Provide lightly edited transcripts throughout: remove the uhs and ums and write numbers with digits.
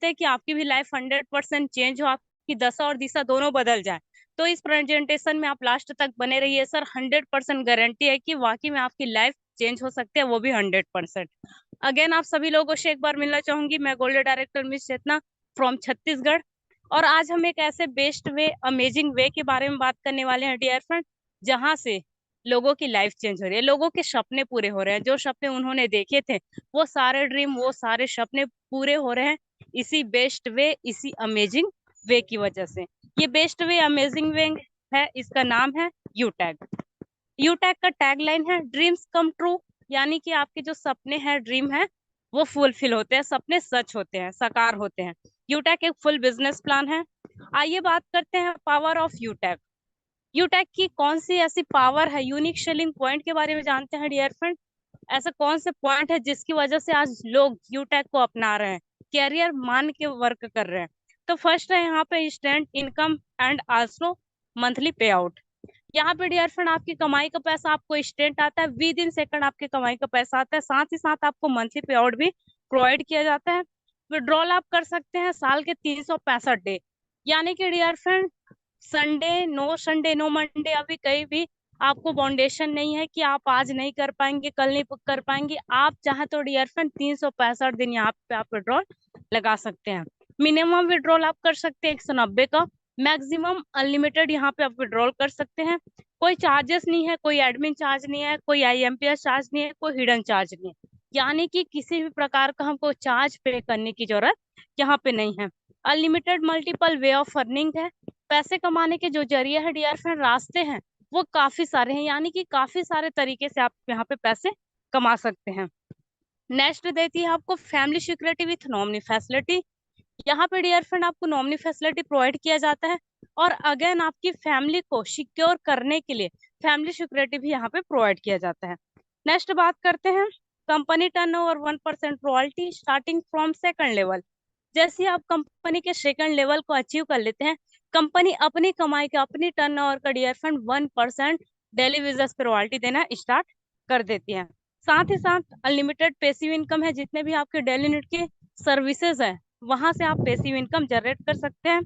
चाहते हैं कि आपकी भी लाइफ 100% चेंज हो, आपकी दशा और दिशा दोनों बदल जाए, तो इस प्रेजेंटेशन में आप लास्ट तक बने रहिए सर। 100% गारंटी है कि वाकई में आपकी लाइफ चेंज हो सकती है, वो भी 100%। अगेन आप सभी लोगों से एक बार मिलना चाहूंगी। मैं golden director miss Chetna from Chhattisgarh, और आज हम एक ऐसे बेस्ट वे, अमेजिंग वे के बारे में बात करने वाले हैं डियर फ्रेंड, जहां से लोगों की लाइफ चेंज हो रही है, लोगों के सपने पूरे हो रहे हैं। जो सपने उन्होंने देखे थे, वो सारे ड्रीम, वो सारे सपने पूरे हो रहे हैं इसी बेस्ट वे, इसी अमेजिंग वे की वजह से। ये बेस्ट वे, अमेजिंग वे है, इसका नाम है यूटैग। यूटैग का टैगलाइन है ड्रीम्स कम ट्रू, यानी कि आपके जो सपने हैं, ड्रीम है, वो फुलफिल होते हैं, सपने सच होते हैं, साकार होते हैं। यूटैग एक फुल बिजनेस प्लान है। आइए बात करते हैं पावर ऑफ यूटैग। यूटैग की कौन सी ऐसी पावर है, यूनिक सेलिंग पॉइंट के बारे में जानते हैं डियर फ्रेंड। ऐसा कौन से पॉइंट है जिसकी वजह से आज लोग यूटैग को अपना रहे हैं, कैरियर मान के वर्क कर रहे हैं। तो फर्स्ट है यहाँ पे instant income and also monthly पे आउट। यहाँ पे डियर फ्रेंड आपकी कमाई का पैसा आपको इंस्टेंट आता है, विद इन सेकंड आपकी कमाई का पैसा आता है, साथ ही साथ आपको मंथली पे आउट भी प्रोवाइड किया जाता है। विड्रॉल आप कर सकते हैं साल के 365 डे, यानी कि dear friend Sunday no Monday, अभी कहीं भी आपको बाउंडेशन नहीं है कि आप आज नहीं कर पाएंगे, कल नहीं कर पाएंगे। आप चाहे तो डियर फ्रेंड 365 दिन यहाँ पे आप विड्रॉल लगा सकते हैं। मिनिमम विड्रॉल आप कर सकते हैं 190 का, मैक्सिमम अनलिमिटेड यहाँ पे आप विड्रॉल कर सकते हैं। कोई चार्जेस नहीं है, कोई एडमिन चार्ज नहीं है, कोई आईएमपीएस चार्ज नहीं है, कोई हिडन चार्ज नहीं है, यानी कि किसी भी प्रकार का हमको चार्ज पे करने की जरूरत यहाँ पे नहीं है। Unlimited multiple way of earning है। पैसे कमाने के जो जरिए है डियर फ्रेंड, रास्ते हैं, वो काफी सारे हैं, यानी कि काफी सारे तरीके से आप यहाँ पे पैसे कमा सकते हैं। नेक्स्ट देती है आपको family security with nominee facility. यहाँ पे डियर फ्रेंड आपको नॉमिनी फैसिलिटी प्रोवाइड किया जाता है, और अगेन आपकी फैमिली को सिक्योर करने के लिए फैमिली सिक्योरिटी भी यहाँ पे प्रोवाइड किया जाता है। नेक्स्ट बात करते हैं company turnover 1% royalty starting from second level. जैसे आप कंपनी के सेकंड लेवल को अचीव कर लेते हैं, कंपनी अपनी कमाई का, अपनी टर्नओवर का डियर फ्रेंड 1% डेली बेसिस पे रॉयल्टी देना स्टार्ट कर देती है। साथ ही साथ अनलिमिटेड पैसिव इनकम है, जितने भी आपके डेली नीड के सर्विसेज है, वहां से आप पैसिव इनकम जनरेट कर सकते हैं।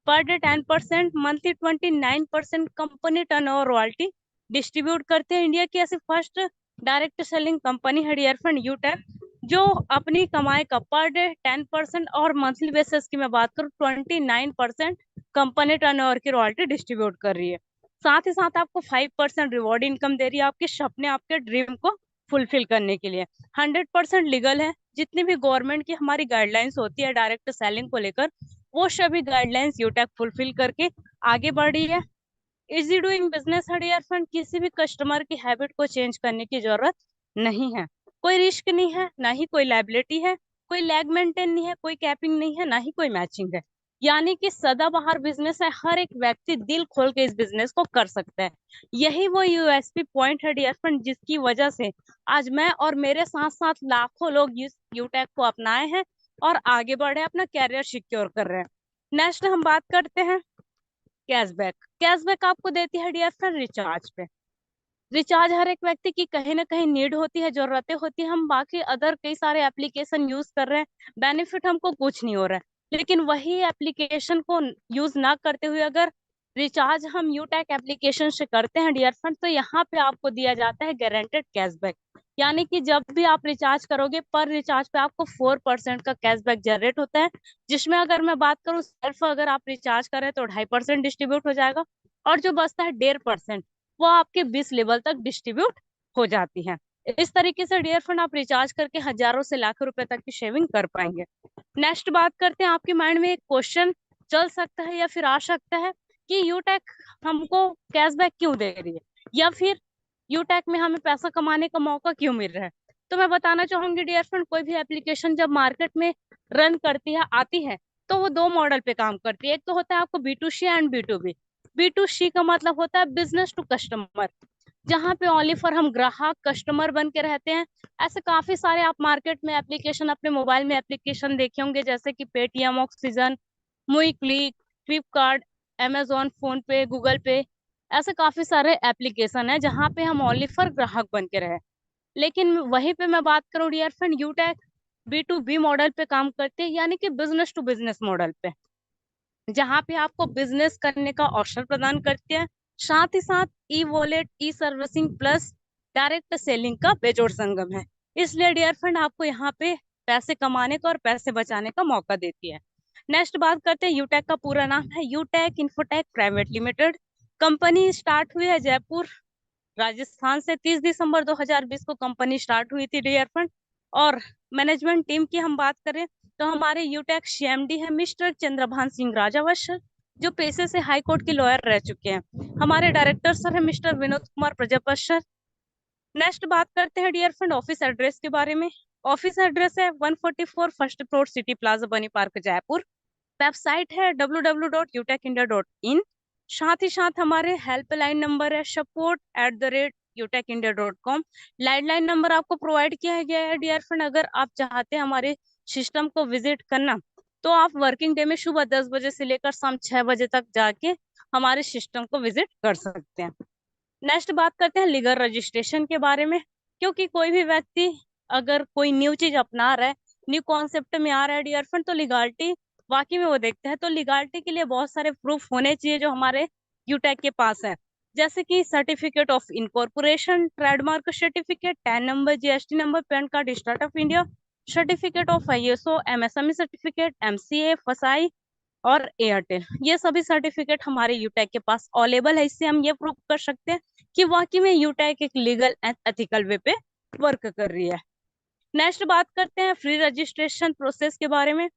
Per day 10%, monthly 29% company turnover royalty distribute करते हैं। इंडिया की ऐसी फर्स्ट डायरेक्ट सेलिंग कंपनी है डियर फ्रेंड यूटेक, जो अपनी कमाई का पर डे 10% और मंथली बेसिस की मैं बात करूँ 29% कंपनी टर्नओवर की रॉयल्टी डिस्ट्रीब्यूट कर रही है। साथ ही साथ आपको 5% रिवॉर्ड इनकम दे रही है, आपके सपने, आपके ड्रीम को फुलफिल करने के लिए। 100% लीगल है। जितनी भी गवर्नमेंट की हमारी गाइडलाइंस होती है डायरेक्ट सेलिंग को लेकर, वो सभी गाइडलाइंस यूटेक फुलफिल करके आगे बढ़ रही है। इजी डूइंग बिजनेस है डियर फ्रेंड, किसी भी कस्टमर की हैबिट को चेंज करने की जरूरत नहीं है। कोई रिस्क नहीं है, ना ही कोई लाइबिलिटी है, कोई लैग मेंटेन नहीं है, कोई कैपिंग नहीं है, ना ही कोई मैचिंग है, यानी कि सदाबहार बिजनेस है। हर एक व्यक्ति दिल खोल के इस बिजनेस को कर सकता है। यही वो यूएसपी पॉइंट है डियर फ्रेंड, जिसकी वजह से आज मैं और मेरे साथ साथ लाखों लोग इस यूटेक को अपनाए हैं और आगे बढ़े, अपना कैरियर सिक्योर कर रहे हैं। नेक्स्ट हम बात करते हैं कैशबैक। कैशबैक आपको देती है डियर फ्रेंड रिचार्ज पे। रिचार्ज हर एक व्यक्ति की कहीं ना कहीं नीड होती है, जरूरतें होती है। हम बाकी अदर कई सारे एप्लीकेशन यूज कर रहे हैं, बेनिफिट हमको कुछ नहीं हो रहा है, लेकिन वही एप्लीकेशन को यूज ना करते हुए अगर रिचार्ज हम यूटेक एप्लीकेशन से करते हैं डियर फ्रेंड, तो यहाँ पे आपको दिया जाता है गारंटेड कैशबैक। यानी कि जब भी आप रिचार्ज करोगे, पर रिचार्ज पे आपको 4% का कैशबैक जनरेट होता है, जिसमें अगर मैं बात करूँ सिर्फ अगर आप रिचार्ज करें तो 2.5% डिस्ट्रीब्यूट हो जाएगा, और जो बचता है 1.5% वो आपके 20 लेवल तक डिस्ट्रीब्यूट हो जाती है। इस तरीके से डियर फ्रेंड आप रिचार्ज करके हजारों से लाखों रुपए तक की सेविंग कर पाएंगे। नेक्स्ट बात करते हैं, आपके माइंड में एक क्वेश्चन चल सकता है या फिर आ सकता है कि यूटेक हमको कैशबैक क्यों दे रही है, या फिर यूटेक में हमें पैसा कमाने का मौका क्यों मिल रहा है। तो मैं बताना चाहूंगी डियर फ्रेंड, कोई भी एप्लीकेशन जब मार्केट में रन करती है, आती है, तो वो दो मॉडल पे काम करती है। एक तो होता है आपको B2C एंड B2B। B2C का मतलब होता है बिजनेस टू कस्टमर, जहाँ पे ओनली फॉर हम ग्राहक कस्टमर बन के रहते हैं। ऐसे काफी सारे आप मार्केट में एप्लीकेशन, अपने मोबाइल में एप्लीकेशन देखे होंगे, जैसे कि पेटीएम, ऑक्सीजन, मुई क्लिक, फ्लिपकार्ट, अमेजोन, फोन पे, गूगल पे। ऐसे काफी सारे एप्लीकेशन है जहाँ पे हम ओनली फॉर ग्राहक बन के रहे। लेकिन वहीं पे मैं बात करूँ डियर फ्रेंड यूटेक, B2B मॉडल पे काम करते हैं, यानी कि बिजनेस टू बिजनेस मॉडल पे, जहाँ पे आपको बिजनेस करने का अवसर प्रदान करते हैं, साथ ही साथ ई वॉलेट, ई सर्विसिंग प्लस डायरेक्ट सेलिंग का बेजोड़ संगम है। इसलिए डियर फ्रेंड आपको यहाँ पे पैसे कमाने का और पैसे बचाने का मौका देती है। नेक्स्ट बात करते हैं, यूटेक का पूरा नाम है Utech Infotech private limited. Company start हुई है जयपुर राजस्थान से। 30 दिसंबर 2020 को कंपनी स्टार्ट हुई थी डियर फ्रेंड। और मैनेजमेंट टीम की हम बात करें तो हमारे यूटेक सीएमडी है मिस्टर चंद्रभान सिंह राजावंश, जो पेशे से हाई कोर्ट के लॉयर रह चुके हैं। हमारे डायरेक्टर सर है मिस्टर विनोद कुमार प्रजापति। नेक्स्ट बात करते हैं डियर फ्रेंड ऑफिस एड्रेस के बारे में। ऑफिस एड्रेस है 144 फर्स्ट फ्लोर सिटी प्लाजा बनी पार्क जयपुर। वेबसाइट है www.utecindia.in। साथ ही साथ हमारे हेल्पलाइन नंबर है support@utecindia.com। लैंडलाइन नंबर आपको प्रोवाइड किया गया है डियर फ्रेंड। अगर आप चाहते हैं हमारे सिस्टम को विजिट करना, तो आप वर्किंग डे में सुबह 10 बजे से लेकर शाम 6 बजे तक जाके हमारे सिस्टम को विजिट कर सकते हैं। नेक्स्ट बात करते हैं लीगल रजिस्ट्रेशन के बारे में। क्योंकि कोई भी व्यक्ति अगर कोई न्यू चीज अपना रहा है, न्यू कॉन्सेप्ट में आ रहा है डियर फ्रेंड, तो लीगालिटी वाकई में वो देखते हैं। तो लीगालिटी के लिए बहुत सारे प्रूफ होने चाहिए जो हमारे यूटेक के पास है, जैसे कि certificate of incorporation, trademark certificate, tan number, GST number, pan card, start of India, certificate of ISO, MSME certificate, MCA, फसाई और एयरटेल। ये सभी सर्टिफिकेट हमारे यूटेक के पास अवेलेबल है। इससे हम ये प्रूव कर सकते हैं कि वाकई में यूटेक एक लीगल एंड एथिकल वे पे वर्क कर रही है। नेक्स्ट बात करते हैं फ्री रजिस्ट्रेशन प्रोसेस के बारे में।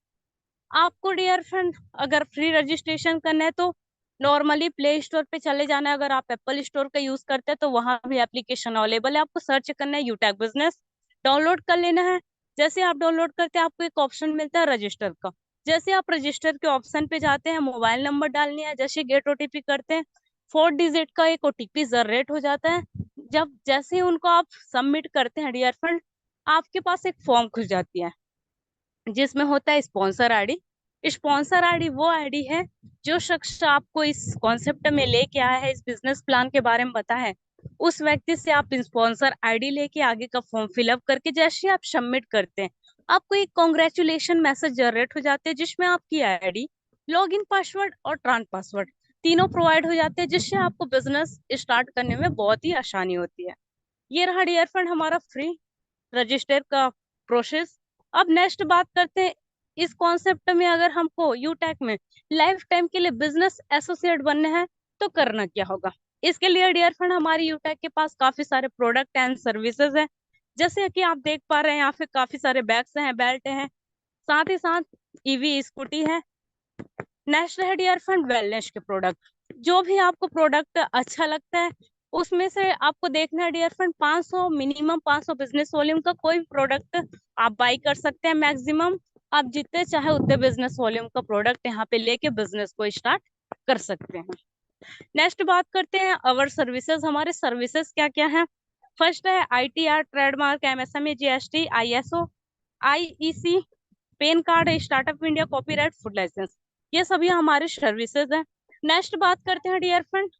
आपको डियर फ्रेंड अगर फ्री रजिस्ट्रेशन करना है तो नॉर्मली प्ले स्टोर पे चले जाना है। अगर आप एप्पल स्टोर का यूज करते हैं तो वहां भी एप्लीकेशन अवेलेबल है। आपको सर्च करना है यूटेक बिजनेस, डाउनलोड कर लेना है। जैसे आप डाउनलोड करते हैं आपको एक ऑप्शन मिलता है रजिस्टर का। जैसे आप रजिस्टर के ऑप्शन पे जाते हैं, मोबाइल नंबर डालनी है, जैसे गेट ओटीपी करते हैं, 4 डिजिट का एक ओटीपी जनरेट हो जाता है। जब जैसे ही उनको आप सबमिट करते हैं डियर फ्रेंड, आपके पास एक फॉर्म खुल जाती है जिसमें होता है स्पॉन्सर आईडी। स्पॉन्सर आईडी वो आईडी है जो शख्स आपको इस कॉन्सेप्ट में लेके आया है, इस बिजनेस प्लान के बारे में बताया है, उस व्यक्ति से आप स्पॉन्सर आईडी लेके आगे का फॉर्म फिलअप करके जैसे आप सबमिट करते हैं, आपको एक कॉन्ग्रेचुलेशन मैसेज जनरेट हो जाते हैं जिसमें आपकी आईडी, लॉगिन पासवर्ड और ट्रांस पासवर्ड तीनों प्रोवाइड हो जाते हैं, जिससे आपको बिजनेस स्टार्ट करने में बहुत ही आसानी होती है। ये रहा डियर फ्रेंड हमारा फ्री रजिस्टर का प्रोसेस। अब नेक्स्ट बात करते हैं इस कॉन्सेप्ट में, अगर हमको यूटेक में लाइफ टाइम के लिए बिजनेस एसोसिएट बनना है तो करना क्या होगा। इसके लिए डियर फ्रेंड हमारी यूटेक के पास काफी सारे प्रोडक्ट एंड सर्विसेज हैं। जैसे कि आप देख पा रहे हैं यहाँ पे काफी सारे बैग्स हैं, बेल्ट हैं, साथ ही साथ ईवी स्कूटी है। नेक्स्ट है डियर फ्रेंड वेलनेस के प्रोडक्ट। जो भी आपको प्रोडक्ट अच्छा लगता है उसमें से आपको देखना है dear friend, 500 minimum 500 business volume का कोई प्रोडक्ट आप बाई कर सकते हैं। मैक्सिमम आप जितने चाहे उतने बिजनेस वॉल्यूम का प्रोडक्ट यहाँ पे लेके बिजनेस को स्टार्ट कर सकते हैं। नेक्स्ट बात करते हैं अवर सर्विसेज। हमारे सर्विसेज क्या क्या है। फर्स्ट है ITR, trademark, MSME, GST, ISO, IEC, PAN card, startup India, copyright, food licence, ये सभी हमारे सर्विसेज हैं। नेक्स्ट बात करते हैं डियर फ्रेंड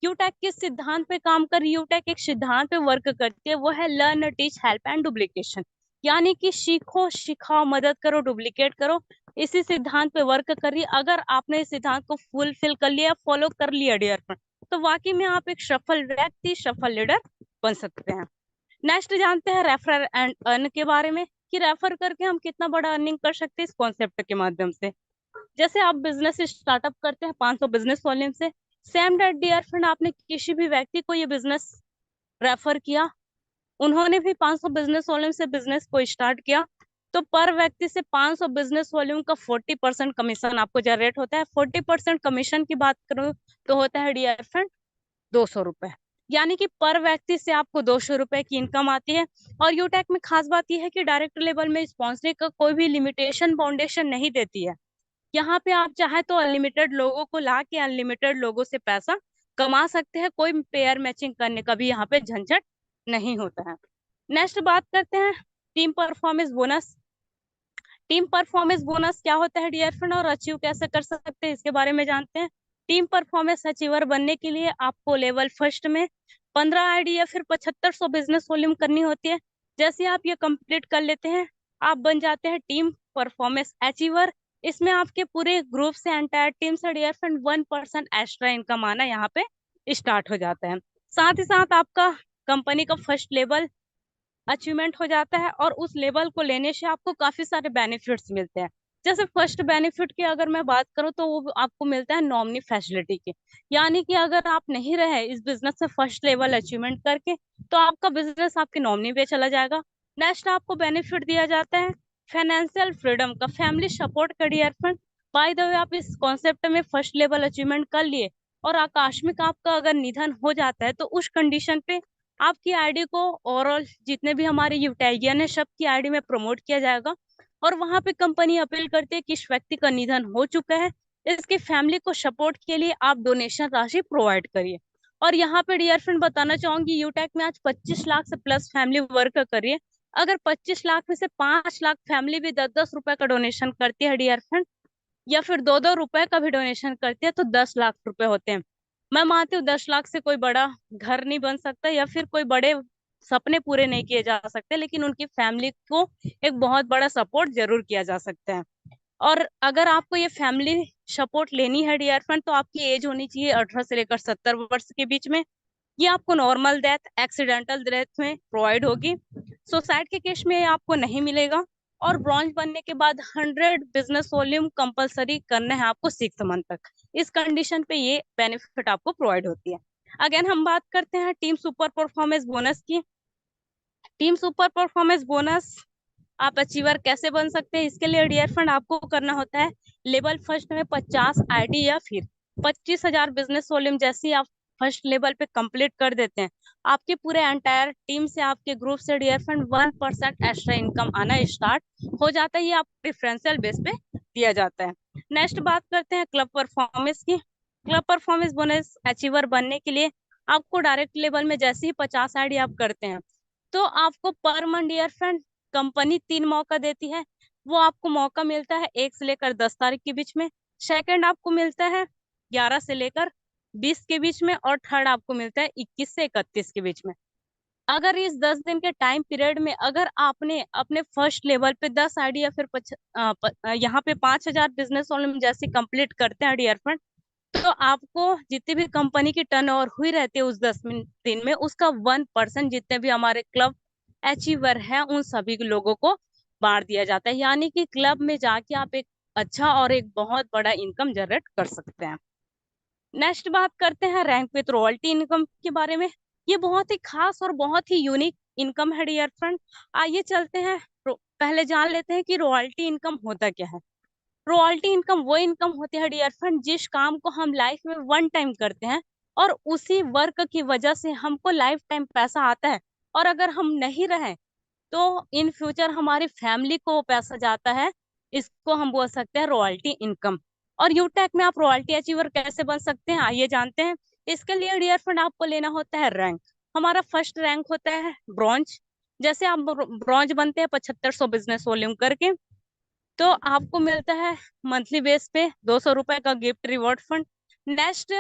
यूटेक किस सिद्धांत पे काम कर रही है। यूटेक एक सिद्धांत पे वर्क करती है, वो है learn, teach, help and duplication, यानी कि सीखो, सिखाओ, मदद करो, डुप्लीकेट करो। इसी सिद्धांत पे वर्क कर रही है। अगर आपने इस सिद्धांत को फुलफिल कर लिया, फॉलो कर लिया डियर फ्रेंड, तो वाकई में आप एक सफल व्यक्ति, सफल लीडर बन सकते हैं। नेक्स्ट जानते हैं रेफर एंड अर्न के बारे में, कि रेफर करके हम कितना बड़ा अर्निंग कर सकते हैं इस कॉन्सेप्ट के माध्यम से। जैसे आप बिजनेस स्टार्टअप करते हैं 500 बिजनेस वॉल्यूम से, सेम डेट डियर फ्रेंड आपने किसी भी व्यक्ति को ये बिजनेस रेफर किया, उन्होंने भी 500 बिजनेस वॉल्यूम से बिजनेस को स्टार्ट किया, तो पर व्यक्ति से 500 बिजनेस वॉल्यूम का 40% कमीशन आपको जनरेट होता है। 40% कमीशन की बात करूं तो होता है डियर फ्रेंड 200 रुपए, यानी कि पर व्यक्ति से आपको 200 रुपए की इनकम आती है। और यूटेक में खास बात यह है कि डायरेक्ट लेवल में स्पॉन्सरिंग का कोई भी लिमिटेशन फाउंडेशन नहीं देती है। यहाँ पे आप चाहे तो अनलिमिटेड लोगों को ला के अनलिमिटेड लोगों से पैसा कमा सकते हैं। कोई पेयर मैचिंग करने का भी यहाँ पे झंझट नहीं होता है। नेक्स्ट बात करते हैं team performance bonus. Team performance bonus क्या होता है डियर फ्रेंड और अचीव कैसे कर सकते हैं इसके बारे में जानते हैं। टीम परफॉर्मेंस अचीवर बनने के लिए आपको लेवल फर्स्ट में 15 आईडी या फिर 7500 बिजनेस वॉल्यूम करनी होती है। जैसे आप ये कंप्लीट कर लेते हैं, आप बन जाते हैं टीम परफॉर्मेंस अचीवर। इसमें आपके पूरे ग्रुप से, एंटायर टीम से डियर फ्रेंड 1% एक्स्ट्रा इनकम आना यहाँ पे स्टार्ट हो जाता है। साथ ही साथ आपका कंपनी का फर्स्ट लेवल अचीवमेंट हो जाता है, और उस लेवल को लेने से आपको काफी सारे बेनिफिट्स मिलते हैं। जैसे फर्स्ट बेनिफिट की अगर मैं बात करूं तो वो आपको मिलता है नॉमिनी फैसिलिटी की। यानी कि अगर आप नहीं रहे इस बिजनेस से फर्स्ट लेवल अचीवमेंट करके, तो आपका बिजनेस आपके नॉमिनी पे चला जाएगा। नेक्स्ट आपको बेनिफिट दिया जाता है फाइनेंशियल फ्रीडम का, फैमिली सपोर्ट का dear friend. By the way, आप इस कॉन्सेप्ट में फर्स्ट लेवल अचीवमेंट कर लिए और आकस्मिक आपका अगर निधन हो जाता है, तो उस कंडीशन पे आपकी आईडी को ओवरऑल जितने भी हमारे यूटाइगियन है सबकी आईडी में प्रमोट किया जाएगा। और वहां पे कंपनी अपील करती है कि इस व्यक्ति का निधन हो चुका है, इसकी फैमिली को सपोर्ट के लिए आप डोनेशन राशि प्रोवाइड करिए। और यहाँ पे डियर फ्रेंड बताना चाहूंगी, यूटेक में आज 25 लाख से प्लस फैमिली वर्क कर रही है। अगर 25 लाख में से 5 लाख फैमिली भी 10-10 रुपए का डोनेशन करती है डियर फ्रेंड, या फिर 2-2 रुपए का भी डोनेशन करती है, तो 10 लाख रुपए होते हैं। मैं मानती हूँ 10 लाख से कोई बड़ा घर नहीं बन सकता, या फिर कोई बड़े सपने पूरे नहीं किए जा सकते, लेकिन उनकी फैमिली को एक बहुत बड़ा सपोर्ट जरूर किया जा सकता है। और अगर आपको ये फैमिली सपोर्ट लेनी है डियर फ्रेंड, तो आपकी एज होनी चाहिए 18 से लेकर 70 वर्ष के बीच में। ये आपको नॉर्मल डेथ, एक्सीडेंटल डेथ में प्रोवाइड होगी। सुसाइड के केस में आपको नहीं मिलेगा। और ब्रॉन्ज बनने के बाद 100 बिजनेस वॉल्यूम कंपलसरी करना है आपको 6 मंथ तक। इस कंडीशन पे ये बेनिफिट आपको प्रोवाइड होती है। अगेन हम बात करते हैं टीम सुपर परफॉर्मेंस बोनस की। टीम सुपर परफॉर्मेंस बोनस आप अचीवर कैसे बन सकते हैं? इसके लिए डियर फ्रेंड आपको करना होता है लेवल फर्स्ट में 50 आईडी या फिर 25,000 बिजनेस वॉल्यूम। जैसे ही आप फर्स्ट लेवल पे कंप्लीट कर देते हैं, आपके पूरे एंटायर टीम से, आपके ग्रुप से डियर फ्रेंड 1% एक्स्ट्रा इनकम आना स्टार्ट हो जाता है। ये आप डिफरेंशियल बेस पे दिया जाता है। नेक्स्ट बात करते हैं क्लब परफॉर्मेंस की। क्लब परफॉर्मेंस बोनस अचीवर बनने के लिए आपको डायरेक्ट लेवल में जैसे ही 50 आईडी आप करते हैं, तो आपको per month dear friend company 3 मौका देती है। वो आपको मौका मिलता है 1 से लेकर 10 तारीख के बीच में, सेकंड आपको मिलता है 11 से लेकर 20 के बीच में, और थर्ड आपको मिलता है 21 से 31 के बीच में। अगर इस 10 दिन के टाइम पीरियड में अगर आपने अपने फर्स्ट लेवल पे 10 आईडी या फिर यहाँ पे 5,000 बिजनेस वॉल्यूम जैसे कंप्लीट करते हैं डियर फ्रेंड, तो आपको जितनी भी कंपनी की टर्नओवर हुई रहती है उस 10 दिन में, उसका 1% जितने भी हमारे क्लब अचीवर है उन सभी लोगों को बांट दिया जाता है। यानी कि क्लब में जाके आप एक अच्छा और एक बहुत बड़ा इनकम जनरेट कर सकते हैं। नेक्स्ट बात करते हैं रैंक विथ रॉयल्टी इनकम के बारे में। ये बहुत ही खास और बहुत ही यूनिक इनकम है डियर फ्रेंड। आइए चलते हैं, पहले जान लेते हैं कि रॉयल्टी इनकम होता क्या है। रॉयल्टी इनकम वो इनकम होती है डियर फ्रेंड जिस काम को हम लाइफ में वन टाइम करते हैं, और उसी वर्क की वजह से हमको लाइफ टाइम पैसा आता है। और अगर हम नहीं रहे, तो इन फ्यूचर हमारी फैमिली को वो पैसा जाता है। इसको हम बोल सकते हैं रॉयल्टी इनकम। और यूटेक में आप रॉयल्टी अचीवर कैसे बन सकते हैं, आइए जानते हैं। इसके लिए डियर फ्रेंड आपको लेना होता है रैंक। हमारा फर्स्ट रैंक होता है ब्रॉन्ज। जैसे आप ब्रॉन्ज बनते हैं 7500 बिजनेस वॉल्यूम करके, तो आपको मिलता है मंथली बेस पे 200 रुपए का गिफ्ट रिवॉर्ड फंड। नेक्स्ट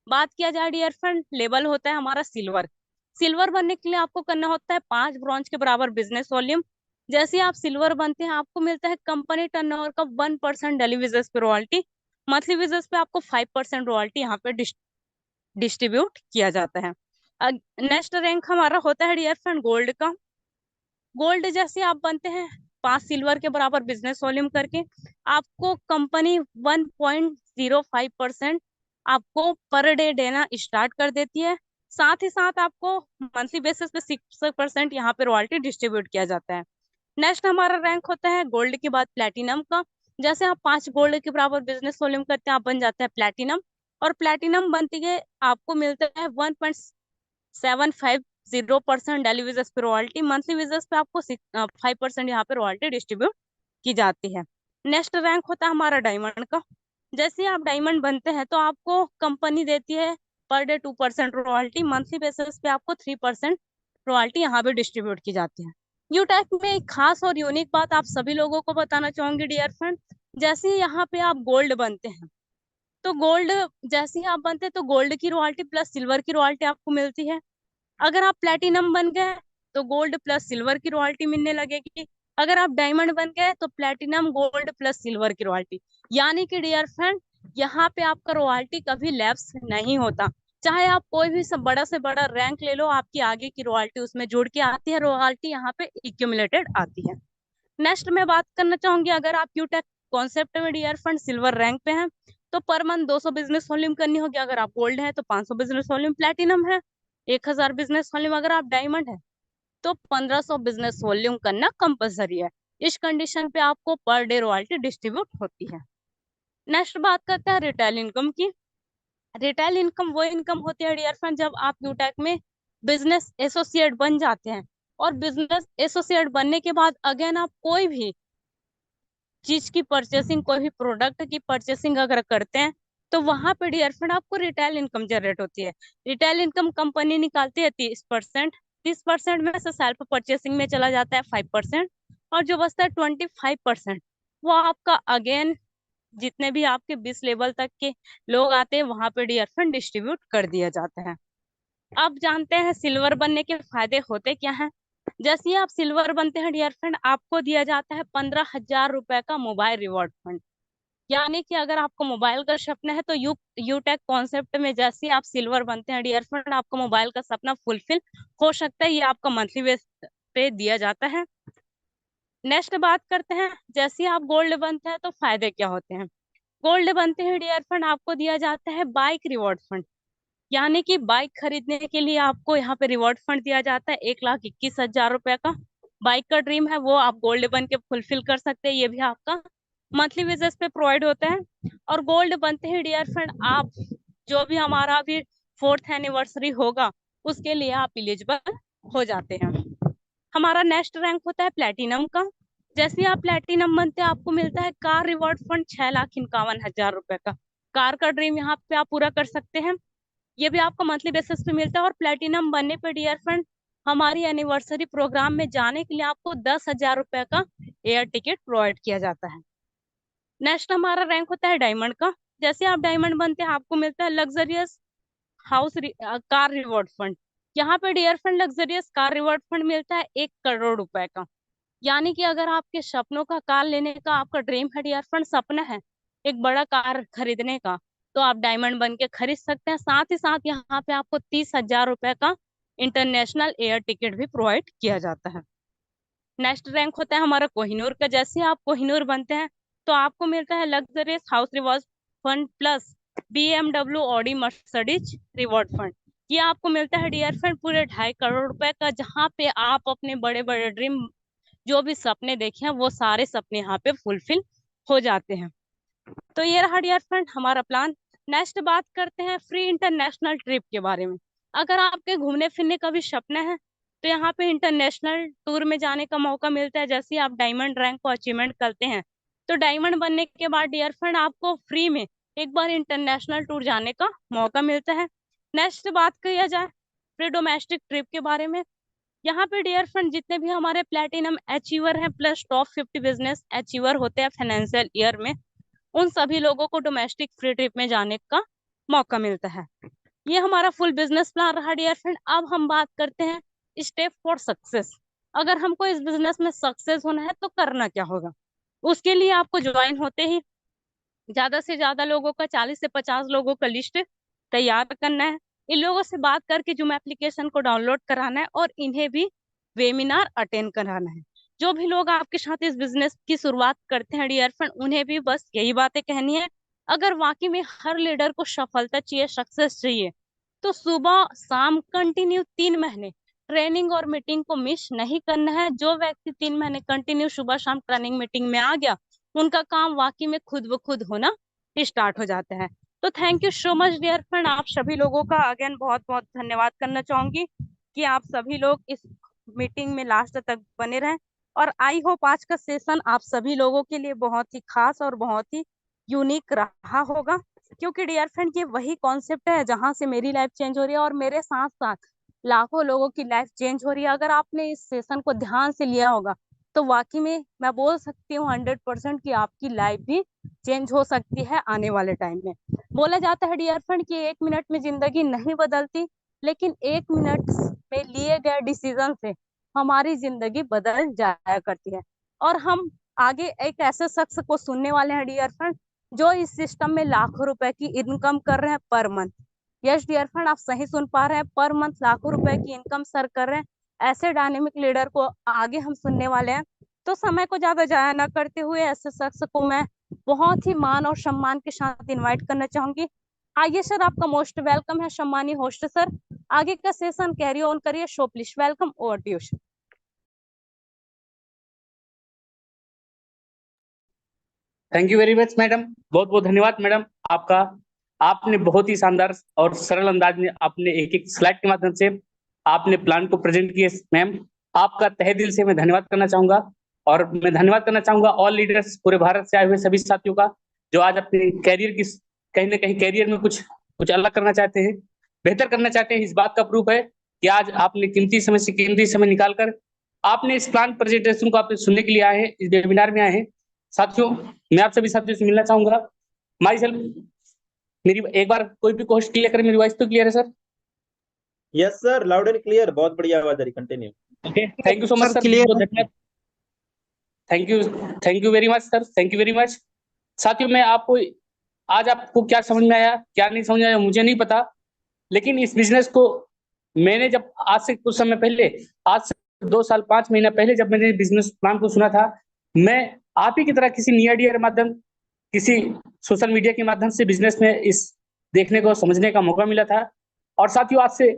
बात किया जाए डियर फ्रेंड, लेवल होता है हमारा सिल्वर। सिल्वर बनने के लिए आपको करना होता है 5 ब्रॉन्ज के बराबर बिजनेस वॉल्यूम। जैसे ही आप सिल्वर बनते हैं, आपको मिलता है कंपनी टर्नओवर का 1% डेली बेसिस पे रॉयल्टी। मंथली बेसिस पे आपको 5% रॉयल्टी यहाँ पे डिस्ट्रीब्यूट किया जाता है। नेक्स्ट रैंक हमारा होता है डियर फ्रेंड गोल्ड का। गोल्ड जैसे आप बनते हैं 5 सिल्वर के बराबर बिजनेस वॉल्यूम करके, आपको कंपनी 1.05% आपको पर डे देना स्टार्ट कर देती है। साथ ही साथ आपको मंथली बेसिस पे 6% यहाँ पे रॉयल्टी डिस्ट्रीब्यूट किया जाता है। नेक्स्ट हमारा रैंक होता है गोल्ड के बाद प्लेटिनम का। जैसे आप 5 गोल्ड के बराबर बिजनेस वॉल्यूम करते हैं, आप बन जाते हैं प्लेटिनम। और प्लेटिनम बनती है आपको मिलता है 1.750% डेली बेसिस पे रॉयल्टी। मंथली बेसिस पे आपको 5% यहाँ पे रॉयल्टी डिस्ट्रीब्यूट की जाती है। नेक्स्ट रैंक होता है हमारा डायमंड का। जैसे ही आप डायमंड बनते हैं, तो आपको कंपनी देती है per day 2% royalty. Monthly basis पे आपको 3% रॉयल्टी यहाँ पे डिस्ट्रीब्यूट की जाती है। यूटेक में एक खास और यूनिक बात आप सभी लोगों को बताना चाहूंगी डियर फ्रेंड। जैसे ही यहाँ पे आप गोल्ड बनते हैं, तो गोल्ड जैसे ही आप बनते हैं, तो गोल्ड की रॉयल्टी प्लस सिल्वर की रॉयल्टी आपको मिलती है। अगर आप प्लेटिनम बन गए, तो गोल्ड प्लस सिल्वर की रॉयल्टी मिलने लगेगी। अगर आप डायमंड बन गए तो प्लेटिनम, गोल्ड प्लस सिल्वर की रॉयल्टी। यानी कि डियर फ्रेंड, यहाँ पे आपका रॉयल्टी कभी लैप्स नहीं होता। चाहे आप कोई भी सब बड़ा से बड़ा रैंक ले लो, आपकी आगे की रॉयल्टी उसमें जुड़ के आती है, रॉयल्टी यहाँ पे एक्यूमुलेटेड आती है। नेक्स्ट मैं बात करना चाहूंगी, अगर आप यूटेक कॉन्सेप्ट में डियर फ्रेंड सिल्वर रैंक पे हैं तो पर मंथ 200 बिजनेस वॉल्यूम करनी होगी। अगर आप गोल्ड है तो 500 बिजनेस वॉल्यूम, प्लेटिनम है 1000 बिजनेस वॉल्यूम, अगर आप डायमंड है तो 1500 बिजनेस वॉल्यूम करना कंपलसरी है। इस कंडीशन पे आपको पर डे रॉयल्टी डिस्ट्रीब्यूट होती है। नेक्स्ट बात करते हैं रिटेल इनकम की। रिटेल इनकम वो इनकम होती है डियर फ्रेंड जब आप यूटेक में बिजनेस एसोसिएट बन जाते हैं, और बिजनेस एसोसिएट बनने के बाद अगेन आप कोई भी चीज की परचेसिंग, कोई भी प्रोडक्ट की परचेसिंग अगर करते हैं तो वहां पे डियर फ्रेंड आपको रिटेल इनकम जनरेट होती है। रिटेल इनकम कंपनी निकालती है 30%। 30% में से सेल्फ परचेसिंग में चला जाता है 5%, और जो बचता है 25% वो आपका अगेन जितने भी आपके 20 लेवल तक के लोग आते हैं वहां पे डियर फ्रेंड डिस्ट्रीब्यूट कर दिया जाता है। अब जानते हैं सिल्वर बनने के फायदे होते क्या हैं। जैसे ही आप सिल्वर बनते हैं डियर फ्रेंड, आपको दिया जाता है 15,000 रुपए का मोबाइल रिवॉर्ड फंड। यानी कि अगर आपको मोबाइल का सपना है तो यूटेक कॉन्सेप्ट में जैसे ही आप सिल्वर बनते हैं डियर फ्रेंड, आपको मोबाइल का सपना फुलफिल हो सकता है। ये आपका मंथली बेस पे दिया जाता है। नेक्स्ट बात करते हैं, जैसे ही आप गोल्ड बनते हैं तो फायदे क्या होते हैं। गोल्ड बनते हैं डियर फ्रेंड, आपको दिया जाता है बाइक रिवॉर्ड फंड। यानी कि बाइक खरीदने के लिए आपको यहाँ पे रिवॉर्ड फंड दिया जाता है 1,21,000 रुपए का। बाइक का ड्रीम है वो आप गोल्ड बन के फुलफिल कर सकते हैं, ये भी आपका मंथली बेसिस पे प्रोवाइड होता है। और गोल्ड बनते हैं डियर फ्रेंड, आप जो भी हमारा भी 4th एनिवर्सरी होगा उसके लिए आप एलिजिबल हो जाते हैं। हमारा नेक्स्ट रैंक होता है प्लेटिनम का। जैसे ही आप प्लेटिनम बनते हैं आपको मिलता है कार रिवॉर्ड फंड 6,51,000 रुपए का। कार का ड्रीम यहाँ पे आप पूरा कर सकते हैं, ये भी आपको मंथली बेसिस पे मिलता है। और प्लेटिनम बनने पे डियर फ्रेंड, हमारी एनिवर्सरी प्रोग्राम में जाने के लिए आपको 10,000 रुपए का एयर टिकट प्रोवाइड किया जाता है। नेक्स्ट हमारा रैंक होता है डायमंड का। जैसे आप डायमंड बनते हैं आपको मिलता है luxurious house car reward fund. यहाँ पे dear friend luxurious car reward fund मिलता है 1 करोड़ रुपए का। यानी कि अगर आपके सपनों का कार लेने का आपका ड्रीम है डियर फ्रेंड, सपना है एक बड़ा कार खरीदने का, तो आप डायमंड बन के खरीद सकते हैं। साथ ही साथ यहाँ पे आपको 30,000 रुपए का इंटरनेशनल एयर टिकट भी प्रोवाइड किया जाता है। नेक्स्ट रैंक होता है हमारा कोहिनूर का। जैसे आप कोहिनूर बनते हैं तो आपको मिलता है luxurious house reward fund plus BMW, Audi, Mercedes reward fund. ये आपको मिलता है डियर फ्रेंड पूरे 2.5 करोड़ रुपए का, जहाँ पे आप अपने बड़े बड़े ड्रीम जो भी सपने देखे हैं वो सारे सपने यहाँ पे फुलफिल हो जाते हैं। तो ये रहा डियर फ्रेंड हमारा प्लान। नेक्स्ट बात करते हैं फ्री इंटरनेशनल ट्रिप के बारे में। अगर आपके घूमने फिरने का भी सपना है तो यहाँ पे इंटरनेशनल टूर में जाने का मौका मिलता है। जैसे ही आप डायमंड रैंक को अचीवमेंट करते हैं तो डायमंड बनने के बाद डियर फ्रेंड आपको फ्री में एक बार इंटरनेशनल टूर जाने का मौका मिलता है। नेक्स्ट बात किया जाए फ्री डोमेस्टिक ट्रिप के बारे में। यहाँ पे डियर फ्रेंड जितने भी हमारे प्लेटिनम अचीवर हैं प्लस टॉप 50 बिजनेस अचीवर होते हैं फाइनेंशियल ईयर में, उन सभी लोगों को डोमेस्टिक फ्री ट्रिप में जाने का मौका मिलता है। ये हमारा फुल बिजनेस प्लान रहा डियर फ्रेंड। अब हम बात करते हैं स्टेप फॉर सक्सेस। अगर हमको इस बिजनेस में सक्सेस होना है तो करना क्या होगा। उसके लिए आपको ज्वाइन होते ही ज्यादा से ज्यादा लोगों का 40 से 50 लोगों का लिस्ट तैयार करना है। इन लोगों से बात करके जूम एप्लीकेशन को डाउनलोड कराना है और इन्हें भी वेबिनार अटेंड कराना है। जो भी लोग आपके साथ इस बिजनेस की शुरुआत करते हैं डियर फ्रेंड, उन्हें भी बस यही बातें कहनी है। अगर वाकई में हर लीडर को सफलता चाहिए, सक्सेस चाहिए, तो सुबह शाम कंटिन्यू 3 महीने ट्रेनिंग और मीटिंग को मिस नहीं करना है। जो व्यक्ति 3 महीने कंटिन्यू सुबह शाम ट्रेनिंग मीटिंग में आ गया, उनका काम वाकई में खुद ब खुद होना स्टार्ट हो जाता है। तो thank you so much dear friend, आप सभी लोगों का अगेन बहुत बहुत धन्यवाद करना चाहूंगी कि आप सभी लोग इस मीटिंग में लास्ट तक बने रहें। और आई होप आज का सेशन आप सभी लोगों के लिए बहुत ही खास और बहुत ही यूनिक रहा होगा, क्योंकि डियर फ्रेंड ये वही कॉन्सेप्ट है जहां से मेरी लाइफ चेंज हो रही है और मेरे साथ साथ लाखों लोगों की लाइफ चेंज हो रही है। अगर आपने इस सेशन को ध्यान से लिया होगा तो वाकई में मैं बोल सकती हूँ 100% कि आपकी लाइफ भी चेंज हो सकती है आने वाले टाइम में। बोला जाता है डियर फ्रेंड कि 1 मिनट में जिंदगी नहीं बदलती, लेकिन 1 मिनट में लिए गए डिसीजन से हमारी जिंदगी बदल जाया करती है। और हम आगे एक ऐसे शख्स को सुनने वाले हैं डियर फ्रेंड, जो इस सिस्टम में लाखों रुपए की इनकम कर रहे हैं per month. Yes dear friend, आप सही सुन पा रहे हैं, पर मंथ लाखों रुपए की इनकम सर कर रहे हैं। ऐसे डायनेमिक लीडर को आगे हम सुनने वाले हैं। तो समय को ज्यादा जाया ना करते हुए ऐसे शख्स को मैं बहुत ही मान और सम्मान के साथ इनवाइट करना चाहूंगी। आइए सर, आपका मोस्ट वेलकम है सम्मानीय होस्ट सर। आगे का सेशन कैरी ऑन करिए। Show please welcome, over to you sir. Thank you very much madam, बहुत बहुत धन्यवाद मैडम आपका। आपने बहुत ही शानदार और सरल अंदाज में आपने एक एक स्लाइड के माध्यम से आपने प्लान को प्रेजेंट किए मैम। आपका तहे दिल से मैं धन्यवाद करना चाहूंगा। और मैं धन्यवाद करना चाहूंगा ऑल लीडर्स, पूरे भारत से आए हुए सभी साथियों का, जो आज अपने कैरियर की कहीं ना कहीं कैरियर में कुछ कुछ अलग करना चाहते हैं, बेहतर करना चाहते हैं। इस बात का प्रूफ है कि आज आपने कीमती समय निकालकर आपने इस प्लान प्रेजेंटेशन को आपने सुनने के लिए आए हैं, इस वेबिनार में आए हैं। साथियों, मैं आप सभी साथियों से मिलना चाहूंगा। माई सेल्फ, मेरी एक बार कोई भी क्वेश्चन क्लियर करे, मेरी वॉइस तो क्लियर है sir? Yes sir, loud and clear, बहुत बढ़िया आवाज आ रही, continue. Okay, thank you so much sir, बहुत धन्यवाद। Thank you very much sir, thank you very much. साथियों, मैं आपको आज आपको क्या समझ में आया क्या नहीं समझ में आया मुझे नहीं पता, लेकिन इस बिजनेस को मैंने जब आज से कुछ समय पहले, आज से 2 साल 5 महीना पहले जब मैंने बिजनेस प्लान को सुना था, मैं आप ही की तरह किसी न्यू आइडिया के माध्यम, किसी सोशल मीडिया के माध्यम से बिजनेस में इस देखने को समझने का मौका मिला था। और साथियों, आज से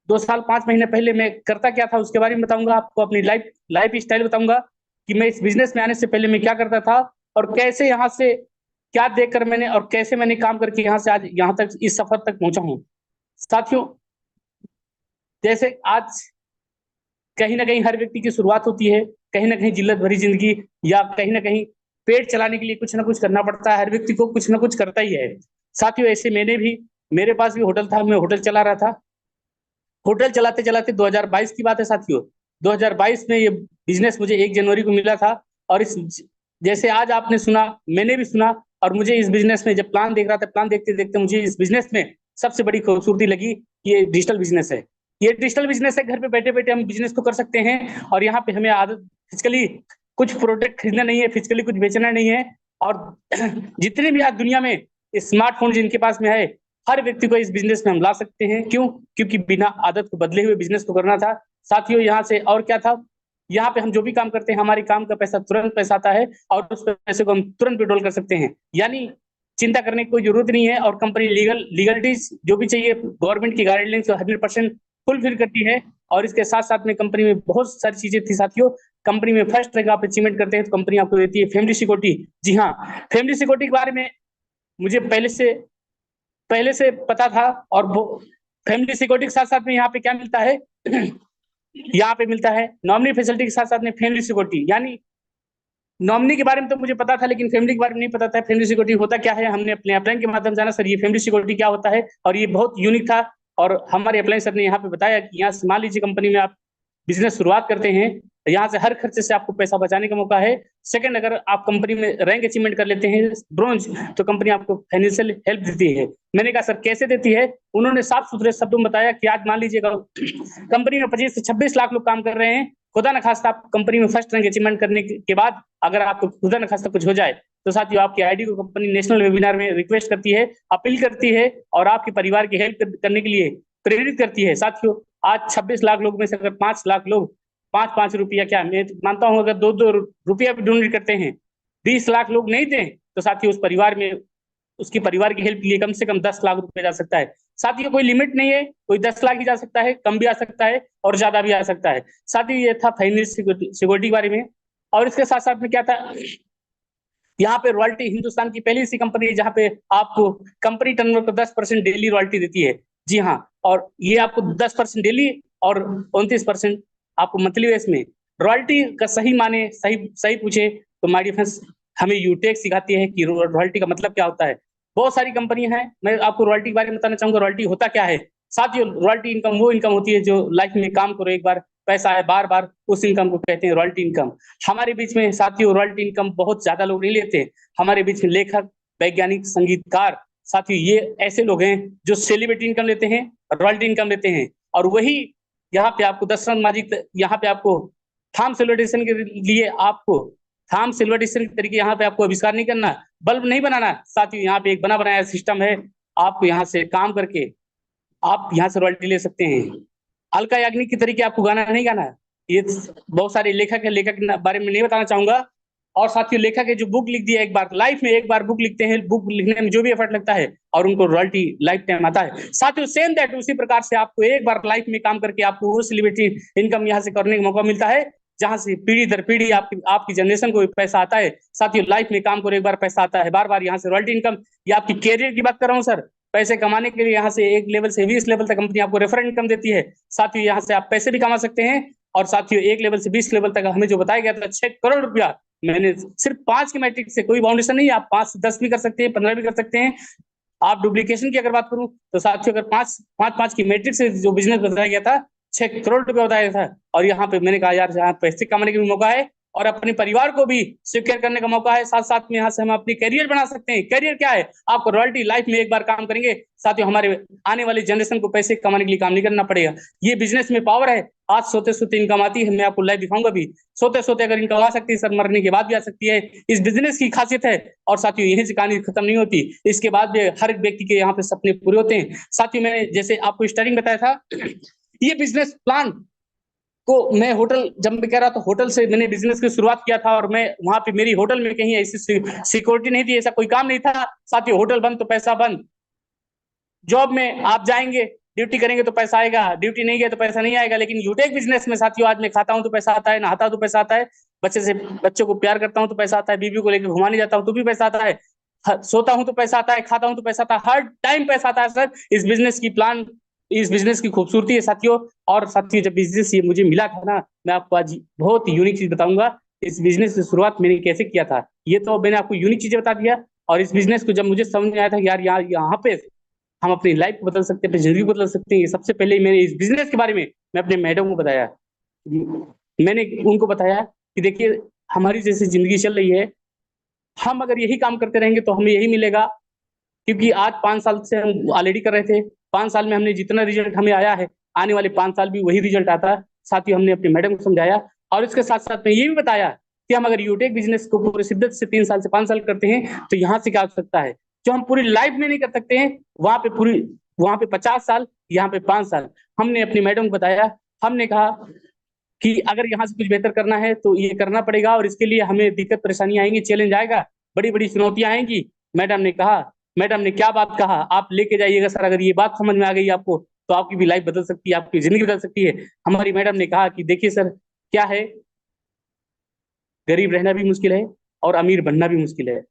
2 साल 5 महीने पहले मैं करता क्या था उसके बारे में बताऊंगा आपको, अपनी लाइफ स्टाइल बताऊंगा कि मैं इस बिजनेस में आने से पहले मैं क्या करता था और कैसे यहाँ से क्या देखकर मैंने और कैसे मैंने काम करके यहाँ से आज यहाँ तक इस सफर तक पहुंचा हूँ। साथियों, जैसे आज कहीं ना कहीं हर व्यक्ति की शुरुआत होती है, कहीं ना कहीं जिल्लत भरी जिंदगी या कहीं ना कहीं पेट चलाने के लिए कुछ ना कुछ करना पड़ता है, हर व्यक्ति को कुछ ना कुछ करता ही है। साथियों, ऐसे मेरे पास भी होटल था, मैं होटल चला रहा था। होटल चलाते चलाते 2022 की बात है साथियों, 2022 में ये बिजनेस मुझे 1 जनवरी को मिला था। और इस जैसे आज आपने सुना, मैंने भी सुना, और मुझे इस बिजनेस में जब प्लान देख रहा था, प्लान देखते देखते मुझे इस बिजनेस में सबसे बड़ी खूबसूरती लगी, ये डिजिटल बिजनेस है। ये डिजिटल बिजनेस है, घर पे बैठे बैठे हम बिजनेस को कर सकते हैं। और यहाँ पे हमें आदत फिजिकली कुछ प्रोडक्ट खरीदना नहीं है, फिजिकली कुछ बेचना नहीं है। और जितने भी आज दुनिया में स्मार्टफोन जिनके पास में है, हर व्यक्ति को इस बिजनेस में हम ला सकते हैं। क्यों? क्योंकि बिना आदत को बदले हुए बिजनेस को करना था। साथियों, यहाँ से और क्या था, यहाँ पे हम जो भी काम करते हैं, हमारे काम का पैसा तुरंत पैसा आता है और उस पैसे को हम तुरंत विड्रॉल कर सकते हैं। यानी चिंता करने की कोई जरूरत नहीं है। और कंपनी लीगलिटीज जो भी चाहिए, गवर्नमेंट की गाइडलाइंस 100% फुलफिल करती है। और इसके साथ साथ में कंपनी में बहुत सारी चीजें थी साथियों। कंपनी में फर्स्ट रैंक आप अचीवमेंट करते हैं तो कंपनी आपको देती है फैमिली सिक्योरिटी। जी हाँ, फैमिली सिक्योरिटी के बारे में मुझे पहले से पता था। और फैमिली सिक्योरिटी के साथ साथ में यहाँ पे क्या मिलता है यहाँ पे मिलता है नॉमिनी फैसिलिटी के साथ साथ में फैमिली सिक्योरिटी। यानी नॉमिनी के बारे में तो मुझे पता था, लेकिन फैमिली के बारे में नहीं पता था। फैमिली सिक्योरिटी होता क्या है, हमने अपने अपलाइन के माध्यम से जाना, सर ये फैमिली सिक्योरिटी क्या होता है, और ये बहुत यूनिक था। और हमारे अपलाइन सर ने यहाँ पे बताया कि यहाँ से मान लीजिए कंपनी में आप बिजनेस शुरुआत करते हैं, यहाँ से हर खर्चे से आपको पैसा बचाने का मौका है। सेकंड, अगर आप कंपनी में रैंक अचीवमेंट कर लेते हैं ब्रोंज, तो कंपनी आपको फाइनेंशियल हेल्प देती है। मैंने कहा सर कैसे देती है? उन्होंने साफ सुथरे शब्दों में बताया कि आज मान लीजिएगा कंपनी में 25 से 26 लाख लोग काम कर रहे हैं। खुदा न खास्ता आप कंपनी में फर्स्ट रैंक अचीवमेंट करने के बाद अगर आपको खुदा न खास्ता कुछ हो जाए, तो साथियों आपकी आईडी को कंपनी नेशनल वेबिनार में रिक्वेस्ट करती है, अपील करती है और आपके परिवार की हेल्प करने के लिए प्रेरित करती है। साथियों, आज 26 लाख लोग में से अगर 5 लाख लोग 5-5 रुपया, क्या मैं मानता हूं अगर 2-2 रुपया भी डोनेट करते हैं, 20 लाख लोग नहीं दें, तो साथियों उस परिवार में उसकी परिवार की हेल्प के लिए कम से कम 10 लाख रुपए जा सकता है। साथियों, कोई लिमिट नहीं है, कोई 10 लाख ही जा सकता है, कम भी आ सकता है और ज्यादा भी आ सकता है। साथियों, ये था फाइनेंशियल सिक्योरिटी के बारे में। और इसके साथ साथ में क्या था, यहाँ पे रॉयल्टी हिंदुस्तान की पहली सी कंपनी है जहाँ पे आपको कंपनी टर्नओवर को 10% डेली रॉयल्टी देती है। जी हाँ, और ये आपको 10% डेली और 29% आपको मंथली बेस में रॉयल्टी का सही माने, सही पूछे तो माय डियर फ्रेंड्स, हमें यूटेक सिखाती है कि रॉयल्टी का मतलब क्या होता है। बहुत सारी कंपनियां हैं, मैं आपको रॉयल्टी के बारे में बताना चाहूंगा। रॉयल्टी होता क्या है साथियों? रॉयल्टी इनकम वो इनकम होती है जो लाइफ में काम करो एक बार, पैसा है बार बार, उस इनकम को कहते हैं रॉयल्टी इनकम। हमारे बीच में साथियों रॉयल्टी इनकम बहुत ज्यादा लोग नहीं लेते। हमारे बीच में लेखक, वैज्ञानिक, संगीतकार, साथियों ये ऐसे लोग हैं जो सेलिब्रिटी इनकम लेते हैं, रॉयल्टी इनकम लेते हैं। और वही यहाँ पे आपको दशरथ माजिद, यहाँ पे आपको थॉमस एल्वा एडिसन के लिए आपको थॉमस एल्वा एडिसन के तरीके यहाँ पे आपको आविष्कार नहीं करना, बल्ब नहीं बनाना। साथ ही यहाँ पे एक बना बनाया सिस्टम है, आपको यहाँ से काम करके आप यहाँ से रॉयल्टी ले सकते हैं। अलका याग्निक के तरीके आपको गाना नहीं गाना है। ये बहुत सारे लेखक है, लेखक के बारे में नहीं बताना चाहूंगा। और साथियों लेखक है जो बुक लिख दिया, एक बार लाइफ में एक बार बुक लिखते हैं, बुक लिखने में जो भी एफर्ट लगता है और उनको रॉयल्टी लाइफ टाइम आता है। साथियों सेम दैट उसी प्रकार से आपको एक बार लाइफ में काम करके आपको वो सेलिब्रिटी इनकम यहाँ से करने का मौका मिलता है, जहां से पीढ़ी दर पीढ़ी आपकी जनरेशन को पैसा आता है। साथियों लाइफ में काम करो, एक बार पैसा आता है, बार बार यहाँ से रॉयल्टी इनकम। या आपकी कैरियर की बात कर रहा हूँ सर, पैसे कमाने के लिए यहाँ से एक लेवल से 20 लेवल तक कंपनी आपको रेफरल इनकम देती है। साथियों यहाँ से आप पैसे भी कमा सकते हैं। और साथियों एक लेवल से 20 लेवल तक हमें जो बताया गया था 6 करोड़ रुपया, मैंने सिर्फ 5 के मैट्रिक से, कोई बाउंडेशन नहीं है, आप 5 से 10 भी कर सकते हैं, 15 भी कर सकते हैं। आप डुप्लीकेशन की अगर बात करूं तो साथियों अगर 5 की मैट्रिक से जो बिजनेस बताया गया था 6 करोड़ रुपया बताया था। और यहाँ पे मैंने कहा यार यहाँ पैसे कमाने का भी मौका है और अपने परिवार को भी सिक्योर करने का मौका है, साथ साथ में यहाँ से हम अपनी करियर बना सकते हैं। करियर क्या है, आपको रॉयल्टी लाइफ में एक बार काम करेंगे। साथियों हमारे आने वाली जनरेशन को पैसे कमाने के लिए काम नहीं करना पड़ेगा। ये बिजनेस में पावर है। आज सोते सोते इनकम आती है, मैं आपको लाइव दिखाऊंगा भी। सोते सोते अगर इनकम आ सकती है सर, मरने के बाद भी आ सकती है। इस बिजनेस की खासियत है। और साथियों यहीं से कहानी खत्म नहीं होती, इसके बाद भी हर एक व्यक्ति के यहाँ पे सपने पूरे होते हैं। साथियों मैंने जैसे आपको स्टार्टिंग बताया था, ये बिजनेस प्लान को मैं होटल जब मैं कह रहा था, होटल से मैंने बिजनेस की शुरुआत किया था। और मैं वहां पे मेरी होटल में कहीं ऐसी सिक्योरिटी नहीं थी, ऐसा कोई काम नहीं था। साथियों होटल बंद तो पैसा बंद। जॉब में आप जाएंगे, ड्यूटी करेंगे तो पैसा आएगा, ड्यूटी नहीं गया तो पैसा नहीं आएगा। लेकिन यूटेक बिजनेस में साथियों आज मैं खाता हूं तो पैसा आता है, नहाता हूं तो पैसा आता है, बच्चों को प्यार करता हूं तो पैसा आता है, बीवी को लेकर घुमाने जाता हूं तो भी पैसा आता है, सोता हूं तो पैसा आता है, खाता हूं तो पैसा आता है, हर टाइम पैसा आता है सर। इस बिजनेस की खूबसूरती है साथियों। और साथियों जब बिजनेस ये मुझे मिला था ना, मैं आपको आज बहुत यूनिक चीज बताऊंगा। इस बिजनेस की शुरुआत मैंने कैसे किया था, ये तो मैंने आपको यूनिक चीजें बता दिया। और इस बिजनेस को जब मुझे समझ में आया था यार यहाँ पे हम अपनी लाइफ को बदल सकते हैं, अपनी जिंदगी को बदल सकते हैं, सबसे पहले मैंने इस बिजनेस के बारे में मैं अपने मैडम को बताया। मैंने उनको बताया कि देखिए हमारी जैसी जिंदगी चल रही है, हम अगर यही काम करते रहेंगे तो हमें यही मिलेगा। क्योंकि आज 5 साल से हम ऑलरेडी कर रहे थे, 5 साल में हमने जितना रिजल्ट हमें आया है, आने वाले 5 साल भी वही रिजल्ट आता है। साथ ही हमने अपने मैडम को समझाया और इसके साथ साथ में ये भी बताया कि हम अगर यूटेक बिजनेस को पूरी शिद्दत से 3 साल से 5 साल करते हैं तो यहाँ से क्या हो सकता है, जो हम पूरी लाइफ में नहीं कर सकते हैं वहां पे 50 साल, यहाँ पे 5 साल। हमने अपनी मैडम को बताया, हमने कहा कि अगर यहाँ से कुछ बेहतर करना है तो ये करना पड़ेगा और इसके लिए हमें दिक्कत परेशानी आएंगी, चैलेंज आएगा, बड़ी बड़ी चुनौतियां आएंगी। मैडम ने क्या बात कहा, आप लेके जाइएगा सर, अगर ये बात समझ में आ गई आपको तो आपकी भी लाइफ बदल सकती है, आपकी जिंदगी बदल सकती है। हमारी मैडम ने कहा कि देखिए सर क्या है, गरीब रहना भी मुश्किल है और अमीर बनना भी मुश्किल है।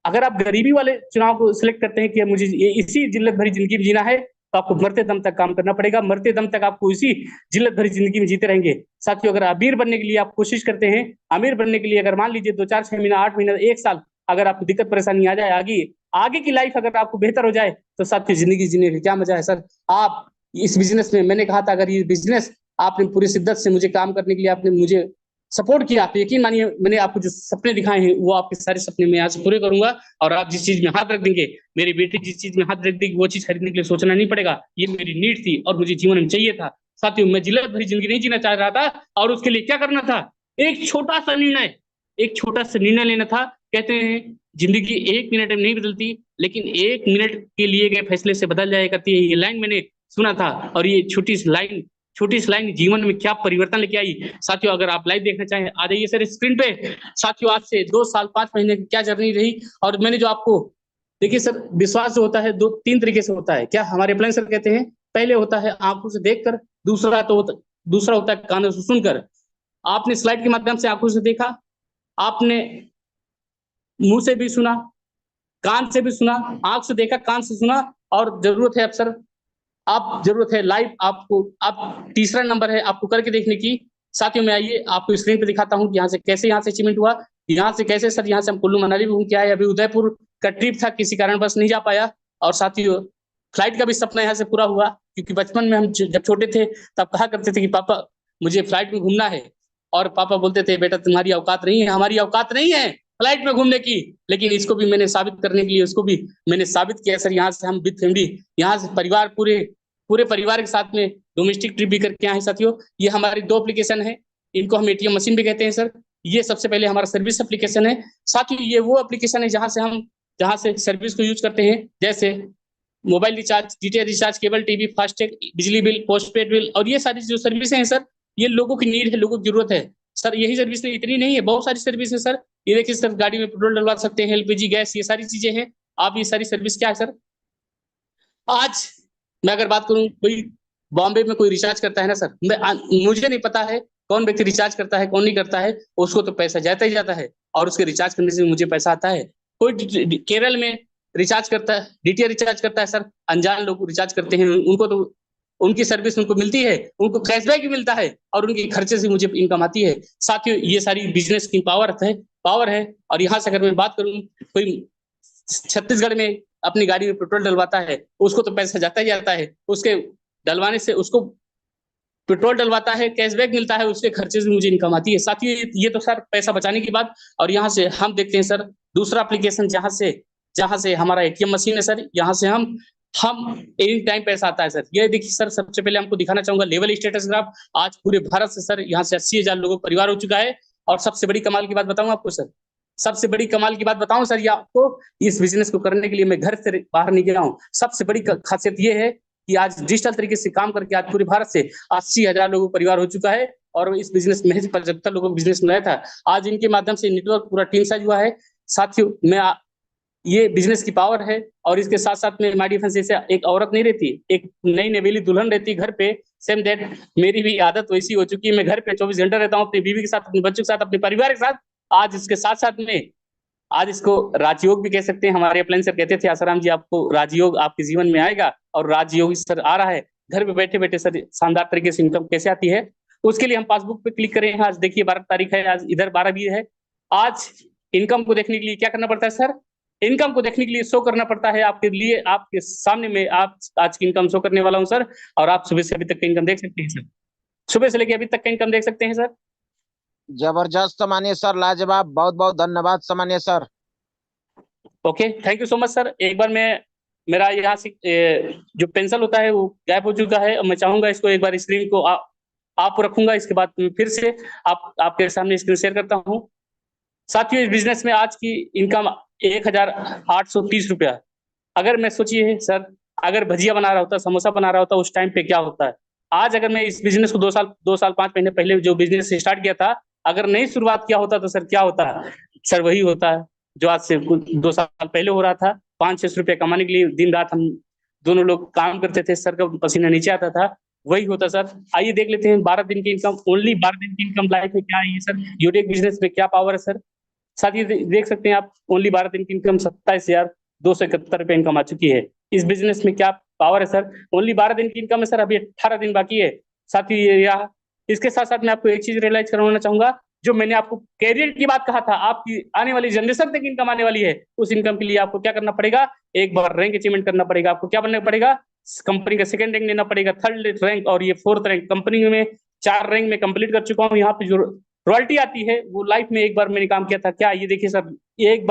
अगर आप गरीबी वाले चुनाव को सिलेक्ट करते हैं कि मुझे इसी जिल्लत भरी जिंदगी में जीना है, तो आपको मरते दम तक काम करना पड़ेगा, मरते दम तक आपको इसी जिल्लत भरी जिंदगी में जीते रहेंगे। साथियों अगर अमीर बनने के लिए आप कोशिश करते हैं, अमीर बनने के लिए अगर मान लीजिए 2, 4, 6 महीना, 8 महीना, 1 साल अगर आपको दिक्कत परेशानी आ जाए, आगे की लाइफ अगर आपको बेहतर हो जाए तो साथियों जिंदगी जीने का क्या मजा है सर। आप इस बिजनेस में, मैंने कहा था अगर ये बिजनेस आपने पूरी शिद्दत से मुझे काम करने के लिए आपने मुझे सपोर्ट किया तो यकीन मानिए मैंने आपको जो सपने दिखाए हैं वो आपके सारे सपने मैं आज पूरे करूंगा। और आप जिस चीज में हाथ रख देंगे, मेरी बेटी जिस चीज में हाथ रख देगी वो चीज खरीदने के लिए सोचना नहीं पड़ेगा। ये मेरी नीड थी और मुझे जीवन में चाहिए था। साथियों मैं जिल्लत भरी जिंदगी नहीं जीना चाह रहा था और उसके लिए क्या करना था, एक छोटा सा निर्णय लेना था। कहते हैं जिंदगी 1 मिनट में नहीं बदलती, लेकिन 1 मिनट के लिए गए फैसले से बदल जाया करती है। ये लाइन मैंने सुना था और ये छोटी सी लाइन जीवन में क्या परिवर्तन लेके आई। साथियों अगर आप लाइव देखना चाहें आ जाइए सर स्क्रीन पे। साथियों आज से 2 साल 5 महीने की क्या जर्नी रही और मैंने जो आपको देखिए सर, विश्वास जो होता है 2-3 तरीके से होता है। क्या हमारे प्लान सर कहते हैं, पहले होता है आंखों से देखकर, दूसरा होता है कानों से सुनकर। आपने स्लाइड के माध्यम से आंखों से देखा, आपने मुंह से भी सुना, कान से भी सुना, आंख से देखा, कान से सुना और जरूरत है अक्सर जरूरत है लाइव आप तीसरा नंबर है आपको करके देखने की। साथियों में आइए आपको स्क्रीन पे दिखाता हूँ यहाँ से अचीवमेंट हुआ, यहाँ से कैसे सर, यहाँ से हम कुल्लू मनाली भी घूम के आए। अभी उदयपुर का ट्रिप था, किसी कारण बस नहीं जा पाया। और साथियों फ्लाइट का भी सपना यहाँ से पूरा हुआ, क्योंकि बचपन में हम जब छोटे थे तब कहा करते थे कि पापा मुझे फ्लाइट में घूमना है, और पापा बोलते थे बेटा तुम्हारी औकात नहीं है, हमारी औकात नहीं है फ्लाइट में घूमने की। लेकिन इसको भी मैंने साबित करने के लिए उसको भी मैंने साबित किया सर। यहाँ से हम विद फैमिली, यहाँ से पूरे परिवार के साथ में डोमेस्टिक ट्रिप भी करके आए साथियों। ये हमारी 2 एप्लीकेशन है, इनको हम एटीएम मशीन भी कहते हैं सर। ये सबसे पहले हमारा सर्विस एप्लीकेशन है। साथ ही ये वो एप्लीकेशन है जहाँ से सर्विस को यूज करते हैं, जैसे mobile recharge, DTH recharge, cable TV, FASTag, बिजली बिल, पोस्टपेड बिल, और ये सारी जो सर्विस हैं सर, ये लोगों की नीड है, लोगों की जरूरत है सर। यही सर्विस नहीं, इतनी नहीं है, बहुत सारी सर्विस है सर। ये देखिए सर, गाड़ी में पेट्रोल डलवा सकते हैं, एलपीजी गैस, ये सारी चीजें हैं। आप ये सारी सर्विस क्या है सर। आज मैं अगर बात करूं, कोई बॉम्बे में कोई रिचार्ज करता है ना सर, मुझे नहीं पता है कौन व्यक्ति रिचार्ज करता है कौन नहीं करता है, उसको तो पैसा जाता ही जाता है, और उसके रिचार्ज करने से मुझे पैसा आता है। कोई केरल में रिचार्ज करता है, डीटीएच रिचार्ज करता है सर, अनजान लोग रिचार्ज करते हैं, उनको तो उनकी सर्विस उनको मिलती है, उनको कैशबैक भी मिलता है, और उनके खर्चे से मुझे इनकम आती है। साथियों, ये सारी बिजनेस की पावर है। और यहाँ से अगर मैं बात करूं, कोई छत्तीसगढ़ में अपनी गाड़ी में पेट्रोल डलवाता है, उसको तो पैसा जाता ही जाता है, उसके डलवाने से उसको पेट्रोल डलवाता है, कैशबैक मिलता है, उसके खर्चे से मुझे इनकम आती है। साथियों, ये तो सर पैसा बचाने की बात। और यहाँ से हम देखते हैं सर दूसरा एप्लीकेशन, जहाँ से हमारा एटीएम मशीन है सर, यहाँ से हम एनी टाइम पैसा आता है सर। ये देखिए सर, सबसे पहले हमको दिखाना चाहूंगा लेवल स्टेटस ग्राफ। आज पूरे भारत से सर यहाँ से 80,000 लोगों का परिवार हो चुका है। और सबसे बड़ी कमाल की बात बताऊं आपको सर, सबसे बड़ी कमाल की बात बताऊं सर, ये आपको, इस बिजनेस को करने के लिए मैं घर से बाहर नहीं गया हूँ। सबसे बड़ी खासियत ये है कि आज डिजिटल तरीके से काम करके आज पूरे भारत से 80,000 लोगों का परिवार हो चुका है। और इस बिजनेस में 75 लोगों का बिजनेस बनाया था। आज इनके माध्यम से नेटवर्क पूरा टीम साइज हुआ है। साथियों, ये बिजनेस की पावर है। और इसके साथ साथ में माय डिफेंस जैसे एक औरत नहीं रहती, एक नई नवेली दुल्हन रहती घर पे, सेम दैट मेरी भी आदत वैसी हो चुकी है। मैं घर पे 24 घंटा रहता हूँ, अपनी बीवी के साथ, अपने बच्चों के साथ, अपने परिवार के साथ। आज इसके साथ साथ में आज इसको राजयोग भी कह सकते हैं। हमारे अपलाइन सर कहते थे, आसाराम जी आपको राजयोग आपके जीवन में आएगा, और राजयोग सर आ रहा है। घर पे बैठे बैठे सर शानदार तरीके से इनकम कैसे आती है, उसके लिए हम पासबुक पे क्लिक करें। आज देखिए 12 तारीख है, आज इधर 12 भी है। आज इनकम को देखने के लिए क्या करना पड़ता है सर, इनकम को देखने के लिए शो करना पड़ता है आपके लिए, आपके सामने में आप आज की इनकम शो करने वाला हूं सर। और आप सुबह से अभी तक का इनकम देख सकते हैं सर, सुबह से लेके अभी तक का इनकम देख सकते हैं सर। जबरदस्त मानिए सर, लाजवाब, बहुत बहुत धन्यवाद सामान्य sir. Okay, thank you so much sir. एक बार मेरा यहाँ से जो पेंसिल होता है वो गायब हो चुका है। मैं चाहूंगा इसको एक बार स्क्रीन को आप रखूंगा, इसके बाद फिर से आपके सामने स्क्रीन शेयर करता हूँ। साथियों, इस बिजनेस में आज की इनकम 1,830 रुपया। अगर मैं सोचिए सर, अगर भजिया बना रहा होता, समोसा बना रहा होता, उस टाइम पे क्या होता है। आज अगर मैं इस बिजनेस को 2 साल 5 महीने पहले जो बिजनेस स्टार्ट किया था, अगर नहीं शुरुआत किया होता तो सर क्या होता है सर, वही होता है जो आज से 2 साल पहले हो रहा था। 500 रुपये कमाने के लिए दिन रात हम दोनों लोग काम करते थे, सर का पसीना नीचे आता था, वही होता सर। आइए देख लेते हैं 12 दिन की इनकम, ओनली 12 दिन की इनकम लाइफ में क्या है ये सर, यूटेक बिजनेस में क्या पावर है सर। साथ ही देख सकते हैं आप, ओनली 12 दिन की इनकम 27,271 रुपये इनकम आ चुकी है। इस बिजनेस में क्या पावर है सर, ओनली 12 दिन की इनकम है सर, अभी 18 दिन बाकी है। साथ ही इसके साथ साथ मैं आपको एक चीज रियलाइज करवाना चाहूंगा, जो मैंने आपको कैरियर की बात कहा था, आपकी आने वाली जनरेशन तक इनकम आने वाली है, उस इनकम के लिए आपको क्या करना पड़ेगा, एक बार रैंक अचीवमेंट करना पड़ेगा। आपको क्या बनना पड़ेगा, कंपनी का 2nd रैंक लेना पड़ेगा, 3rd रैंक, और ये 4th रैंक। कंपनी में 4 रैंक में कंप्लीट कर चुका हूँ। यहाँ पे जो रॉयल्टी आती है वो लाइफ में एक बार मैंने काम किया था क्या, ये देखिए सर, एक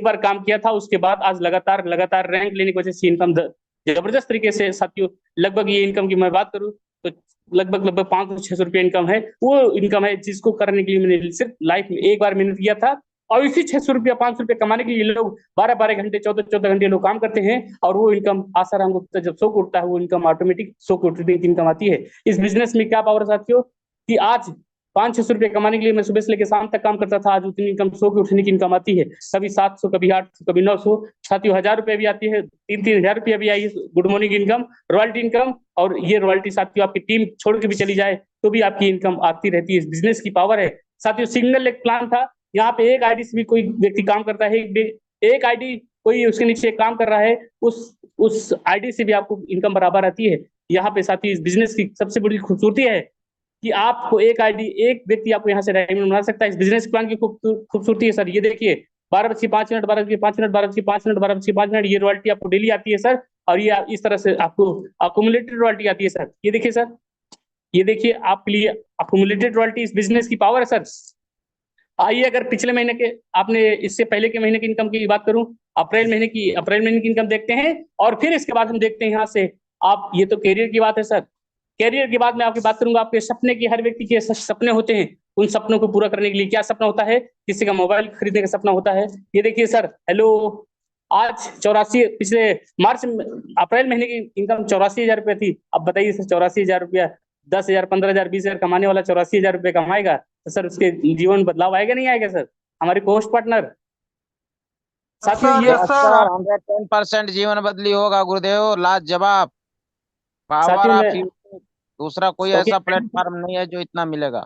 बार काम किया था, उसके बाद आज लगातार रैंक लेने की वजह से इनकम जबरदस्त तरीके से। साथियों, लगभग ये इनकम की मैं बात करूं तो लगभग 500-600 रुपये इनकम है। वो इनकम है जिसको करने के लिए मैंने सिर्फ लाइफ में एक बार मेहनत किया था। और इसी 600 रुपया 500 रुपया कमाने के लिए लोग 12-12 घंटे 14-14 घंटे लोग काम करते हैं, और वो इनकम आसाराम गुप्ता जब शो उठता है, वो इनकम ऑटोमेटिक शो उठने की इनकम आती है। इस बिजनेस में क्या पावर है साथियों, कि आज 500-600 रुपये कमाने के लिए मैं सुबह से लेकर शाम तक काम करता था, आज उतनी इनकम शो की उठने की इनकम आती है। कभी 700, कभी 800, कभी 900, साथियों 1,000 रुपये भी आती है, 3-3 हजार रुपया भी आई है good morning income, royalty income. और ये रॉयल्टी साथियों आपकी टीम छोड़ के भी चली जाए तो भी आपकी इनकम आती रहती है। इस बिजनेस की पावर है साथियों। सिग्नल एक प्लान था, यहाँ पे एक आईडी से भी कोई व्यक्ति काम करता है, एक आईडी कोई उसके नीचे काम कर रहा है, उस आईडी से भी आपको इनकम बराबर आती है। यहाँ पे साथियों इस बिजनेस की सबसे बड़ी खूबसूरती है कि आपको एक व्यक्ति आपको यहाँ से डायमंड बना सकता है। इस बिजनेस प्लान की खूबसूरती है सर। ये देखिए 12:05, 12:05, 12:05, 12:05, ये रॉयल्टी आपको डेली आती है सर। और ये इस तरह से आपको अक्यूमुलेटेड रॉयल्टी आती है सर। ये देखिए सर, ये देखिए आपके लिए अक्यूमुलेटेड रॉयल्टी, इस बिजनेस की पावर है सर। आइए अगर पिछले महीने के, आपने इससे पहले के महीने की इनकम की बात करूं, अप्रैल महीने की इनकम देखते हैं, और फिर इसके बाद हम देखते हैं यहाँ से आप, ये तो कैरियर की बात है सर। कैरियर के बाद मैं आपकी बात करूंगा, आपके सपने की, हर व्यक्ति के सपने होते हैं, उन सपनों को पूरा करने के लिए क्या सपना होता है, किसी का मोबाइल खरीदने का सपना होता है। ये देखिए सर, हेलो, आज 84, पिछले अप्रैल महीने की इनकम 84,000 रुपये थी। अब बताइए सर, 84,000 रुपया 10,000, 15,000, 20,000 कमाने वाला 84,000 रुपये कमाएगा तो सर उसके जीवन में बदलाव आएगा नहीं आएगा सर? हमारे पोस्ट पार्टनर साथियों, ये यस सर, 110% जीवन बदली होगा गुरुदेव, लाजवाब, पावर साथियों ऑफ में यूट्यूब, दूसरा कोई ओके, ऐसा प्लेटफॉर्म नहीं है जो इतना मिलेगा।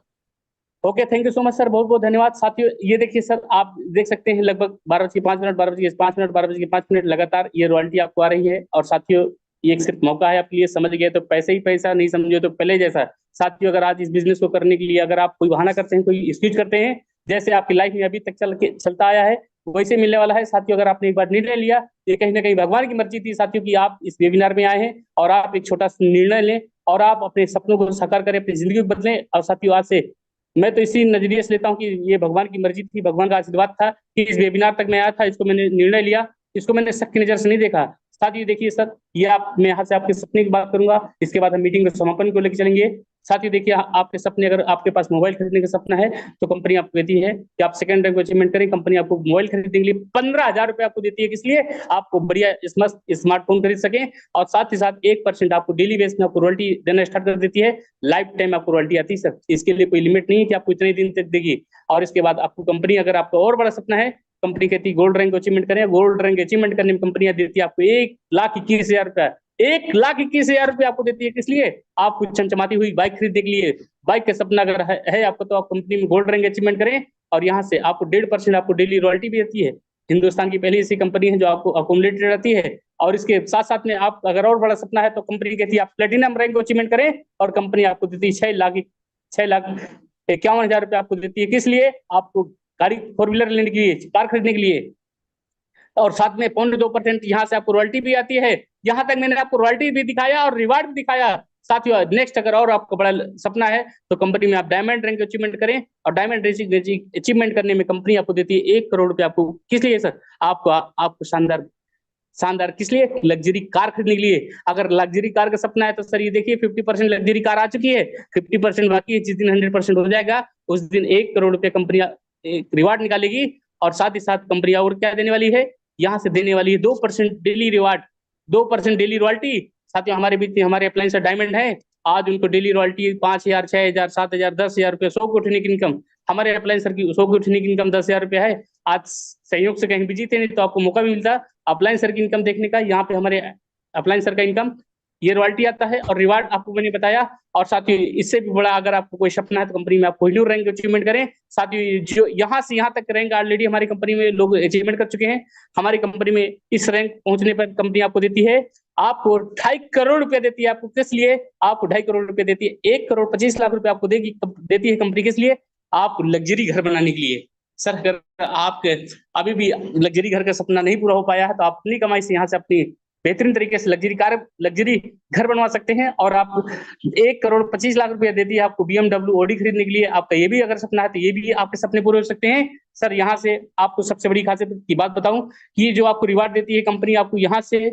Okay, thank you so much sir, बहुत बहुत धन्यवाद। साथियों ये देखिए सर, आप देख सकते हैं लगभग 12:05, 12:05, 12:05 लगातार ये रॉयल्टी आपको आ रही है। और साथियों ये एक सिर्फ मौका है आपके लिए, समझ गए तो पैसे ही पैसा, नहीं समझे तो पहले जैसा। साथियों अगर आज इस बिजनेस को करने के लिए अगर आप कोई बहाना करते हैं, कोई एक्सक्यूज करते हैं, जैसे आपकी लाइफ में अभी तक चलता आया है वैसे मिलने वाला है। साथियों अगर आपने एक बार निर्णय लिया, ये कहीं ना कहीं भगवान की मर्जी थी साथियों की आप इस वेबिनार में आए हैं और आप एक छोटा सा निर्णय लें और आप अपने सपनों को साकार करें, अपनी जिंदगी को बदलें। और साथियों आज से मैं तो इसी नजरिए से लेता हूँ कि ये भगवान की मर्जी थी, भगवान का आशीर्वाद था कि इस वेबिनार तक मैं आया था, इसको मैंने निर्णय लिया, इसको मैंने शक की नजर से नहीं देखा। साथ ही देखिए सर, ये मैं यहाँ से आपके सपने की बात करूंगा, इसके बाद हम मीटिंग के समापन को लेकर चलेंगे। साथ ही देखिए आपके सपने, अगर आपके पास मोबाइल खरीदने का सपना है तो कंपनी आपको देती है कि आप सेकंड रैंक को अचीवमेंट करें, कंपनी आपको मोबाइल खरीदने के लिए 15,000 रुपए आपको देती है। किस लिए? आपको बढ़िया स्मार्टफोन खरीद सके। और साथ ही साथ 1% आपको डेली बेस में आपको रॉयल्टी देना स्टार्ट कर देती है, लाइफ टाइम आपको रॉयल्टी आती है सर। इसके लिए कोई लिमिट नहीं है कि आपको इतने दिन तक देगी। और इसके बाद आपको कंपनी, अगर आपका और बड़ा सपना है, कंपनी कहती है गोल्ड रैंक अचीवमेंट करें, गोल्ड रैंक अचीवमेंट करने में कंपनियां देती है आपको 1,21,000 रुपया, 1,21,000 रुपया आपको देती है। किस लिए? आपको चमचमाती हुई बाइक खरीदने के लिए। बाइक का सपना अगर है आपको तो आप कंपनी में गोल्ड रैंक अचीवमेंट करें और यहाँ से आपको 1.5% आपको डेली रॉयल्टी भी देती है। हिंदुस्तान की पहली ऐसी कंपनी है जो आपको अकोमोडेटेड रहती है। और इसके साथ साथ में आप अगर और बड़ा सपना है तो कंपनी कहती है आप प्लेटिनम रैंक अचीवमेंट करें और कंपनी आपको देती है 6,51,000 रुपया आपको देती है। किस लिए? आपको गाड़ी 4 व्हीलर लेने के लिए, कार खरीदने के लिए। और साथ में 0.2% यहाँ से आपको रॉयल्टी भी आती है। यहाँ तक मैंने आपको रॉयल्टी भी दिखाया और रिवार्ड भी दिखाया। साथियों नेक्स्ट अगर और आपको बड़ा सपना है तो कंपनी में आप डायमंड रैंक अचीवमेंट करें और डायमंड अचीवमेंट करने में कंपनी आपको देती है 1 करोड़ रुपए आपको। किस लिए सर? आपको शानदार किस लिए? लग्जरी कार खरीदने के लिए। अगर लग्जरी कार का सपना है तो सर ये देखिए 50% लग्जरी कार आ चुकी है, 50% बाकी है। जिस दिन 100% हो जाएगा उस दिन 1 करोड़ रुपए कंपनी रिवार्ड निकालेगी। और साथ ही साथ कंपनी और क्या देने वाली है? यहाँ से देने वाली है 2% डेली रिवार्ड, 2% डेली रॉयल्टी। साथियों हमारे बीच में हमारे अप्लायंस डायमंड है, आज उनको डेली रॉयल्टी 5,000, 6,000, 7,000, 10,000 रुपये, 100 को उठने की इनकम। हमारे अप्लायंस सर की 100 को उठने की इनकम 10,000 रुपया है। आज संयोग से कहीं बिजी थे नहीं तो आपको मौका भी मिलता अप्लायंस सर की इनकम देखने का। यहाँ पे हमारे अप्लायंस सर का इनकम ये रॉयल्टी आता है और रिवार्ड आपको मैंने बताया। और साथ ही इससे भी बड़ा अगर आपको कोई सपना है तो कंपनी में आप कोहिनूर रैंक अचीवमेंट करें। साथ ही जो यहाँ से यहाँ तक रैंक ऑलरेडी हमारी कंपनी में लोग अचीवमेंट कर चुके हैं। हमारी कंपनी में इस रैंक पहुंचने पर कंपनी आपको देती है, आपको 2.5 करोड़ रुपए देती है। आपको किस लिए? आपको 2.5 करोड़ रुपए देती है। 1,25,00,000 रुपए आपको देती है कंपनी। किस लिए? आप लग्जरी घर बनाने के लिए। सर अगर आपके अभी भी लग्जरी घर का सपना नहीं पूरा हो पाया है तो आप अपनी कमाई से यहाँ से अपनी बेहतरीन तरीके से लग्जरी घर बनवा सकते हैं। और आप 1,25,00,000 रुपया देती है आपको BMW ऑडी खरीदने के लिए। आपका ये भी अगर सपना है तो ये भी आपके सपने पूरे हो सकते हैं। सर यहाँ से आपको सबसे बड़ी खासियत की बात बताऊं कि ये जो आपको रिवार्ड देती है कंपनी, आपको यहाँ से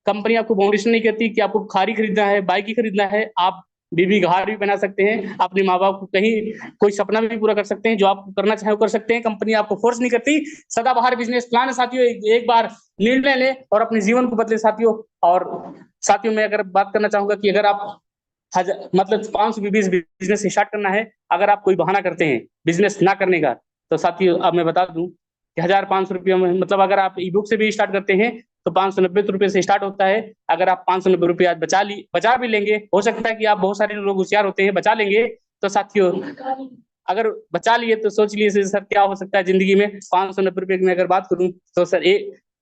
कंपनी आपको बाउंडेशन नहीं करती कि आपको कार ही खरीदना है, बाइक ही खरीदना है। आप बीबी घर भी बना सकते हैं, अपने माँ बाप को कहीं कोई सपना भी पूरा कर सकते हैं, जो आप करना चाहे वो कर सकते हैं। कंपनी आपको फोर्स नहीं करती। सदाबहार बिजनेस प्लान है साथियों, एक बार निर्णय ले और अपने जीवन को बदले साथियों। और साथियों मैं अगर बात करना चाहूंगा कि अगर आप मतलब 500 बिजनेस स्टार्ट करना है, अगर आप कोई बहाना करते हैं बिजनेस ना करने का तो साथियों अब मैं बता दूं कि 1,500 रुपये में, मतलब अगर आप ई बुक से भी स्टार्ट करते हैं तो 590 रुपये से स्टार्ट होता है। अगर आप 590 रुपये आज बचा भी लेंगे, हो सकता है कि आप बहुत सारे लोग होशियार होते हैं बचा लेंगे, तो साथियों अगर बचा लिए तो सोच लिए सर क्या हो सकता है जिंदगी में। 590 रुपये की मैं अगर बात करूं तो सर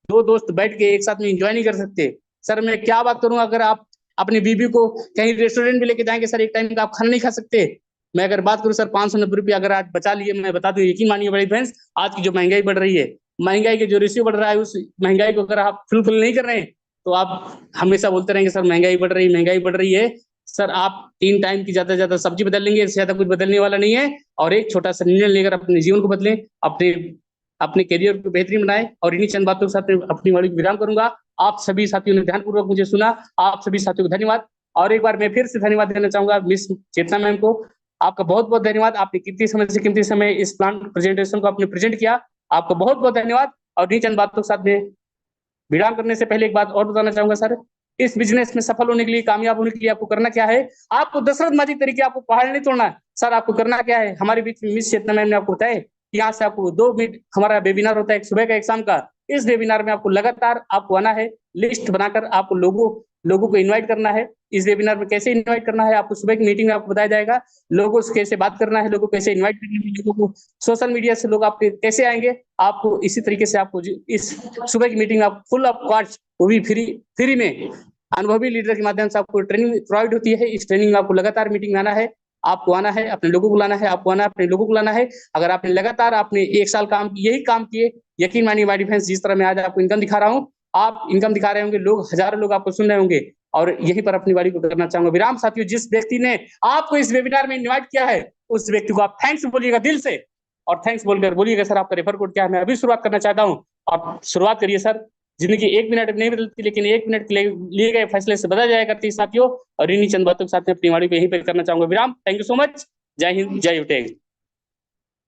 2 दोस्त बैठ के एक साथ में एंजॉय नहीं कर सकते। सर मैं क्या बात करूं, अगर आप अपनी बीबी को कहीं रेस्टोरेंट भी लेके जाएंगे सर, एक टाइम का आप खाना नहीं खा सकते। मैं अगर बात करूं सर 590 रुपये अगर आज बचा लिए, मैं बता दूं यकीन मानिए बड़ी फ्रेंड्स, आज की जो महंगाई बढ़ रही है, महंगाई के जो रेशियो बढ़ रहा है, उस महंगाई को अगर आप फुलफिल नहीं कर रहे हैं तो आप हमेशा बोलते रहेंगे सर महंगाई बढ़ रही है। सर आप 3 टाइम की ज्यादा से ज्यादा सब्जी बदल लेंगे, इससे ज्यादा कुछ बदलने वाला नहीं है। और एक छोटा सा निर्णय लेकर अपने जीवन को बदलें, अपने करियर को बेहतरीन बनाएं। और इन्हीं चंद बातों के साथ अपनी वाणी को विराम करूंगा। आप सभी साथियों ने ध्यानपूर्वक मुझे सुना, आप सभी साथियों को धन्यवाद। और एक बार मैं फिर से धन्यवाद देना चाहूंगा मिस चेतना मैम को। आपका बहुत बहुत धन्यवाद, आपने कीमती समय इस प्लान प्रेजेंटेशन को आपने प्रेजेंट किया, आपको बहुत बहुत धन्यवाद। और इन चंद बातों के साथ में विराम करने से पहले एक बात और बताना चाहूंगा सर, इस बिजनेस में सफल होने के लिए, कामयाब होने के लिए आपको करना क्या है, आपको दशरथ माजी तरीके आपको पहाड़ नहीं तोड़ना है सर। आपको करना क्या है, हमारे बीच में मिस चेतना मैम ने आपको बताया कि यहाँ से आपको 2 मिनट हमारा वेबिनार होता है, एक सुबह का एक शाम का। इस वेबिनार में आपको लगातार आपको आना है, लिस्ट बनाकर आपको लोगों को इन्वाइट करना है। इस वेबिनार में कैसे इन्वाइट करना है, आपको सुबह की मीटिंग में आपको बताया जाएगा। लोगों से कैसे बात करना है, लोगों को कैसे इन्वाइट करना है, लोगों को सोशल मीडिया से लोग आपके कैसे आएंगे। आपको इसी तरीके से आपको इस सुबह की मीटिंग में आप फुल ऑफ कॉस्ट, वो भी फ्री में अनुभवी लीडर के माध्यम से आपको ट्रेनिंग प्रोवाइड होती है। इस ट्रेनिंग में आपको लगातार मीटिंग में आना है, आपको आना है, अपने लोगों को लाना है, आपको आना है, अपने लोगों को लाना है। अगर आपने लगातार आपने 1 साल यही काम किए, यकीन मानिए माय डिफेंस, जिस तरह मैं आज आपको इनकम दिखा रहा हूँ, आप इनकम दिखा रहे होंगे, लोग हजारों लोग आपको सुन रहे होंगे। और यहीं पर अपनी बारी को करना चाहूंगा विराम। साथियों, जिस व्यक्ति ने आपको इस वेबिनार में इन्वाइट किया है, उस व्यक्ति को आप थैंक्स बोलिएगा दिल से, और थैंक्स बोलकर बोलिएगा सर आपका रेफर कोड क्या है। मैं अभी शुरुआत करना चाहता हूँ, आप शुरुआत करिए सर। जिंदगी 1 मिनट में नहीं बदलती, लेकिन 1 मिनट के लिए गए फैसले से बदल जाया करती है साथियों। और इन्हीं चंद बातों के साथ में अपनी वाणी को यहीं पर करना चाहूंगा विराम। Thank you so much. जय हिंद, जय युटेग।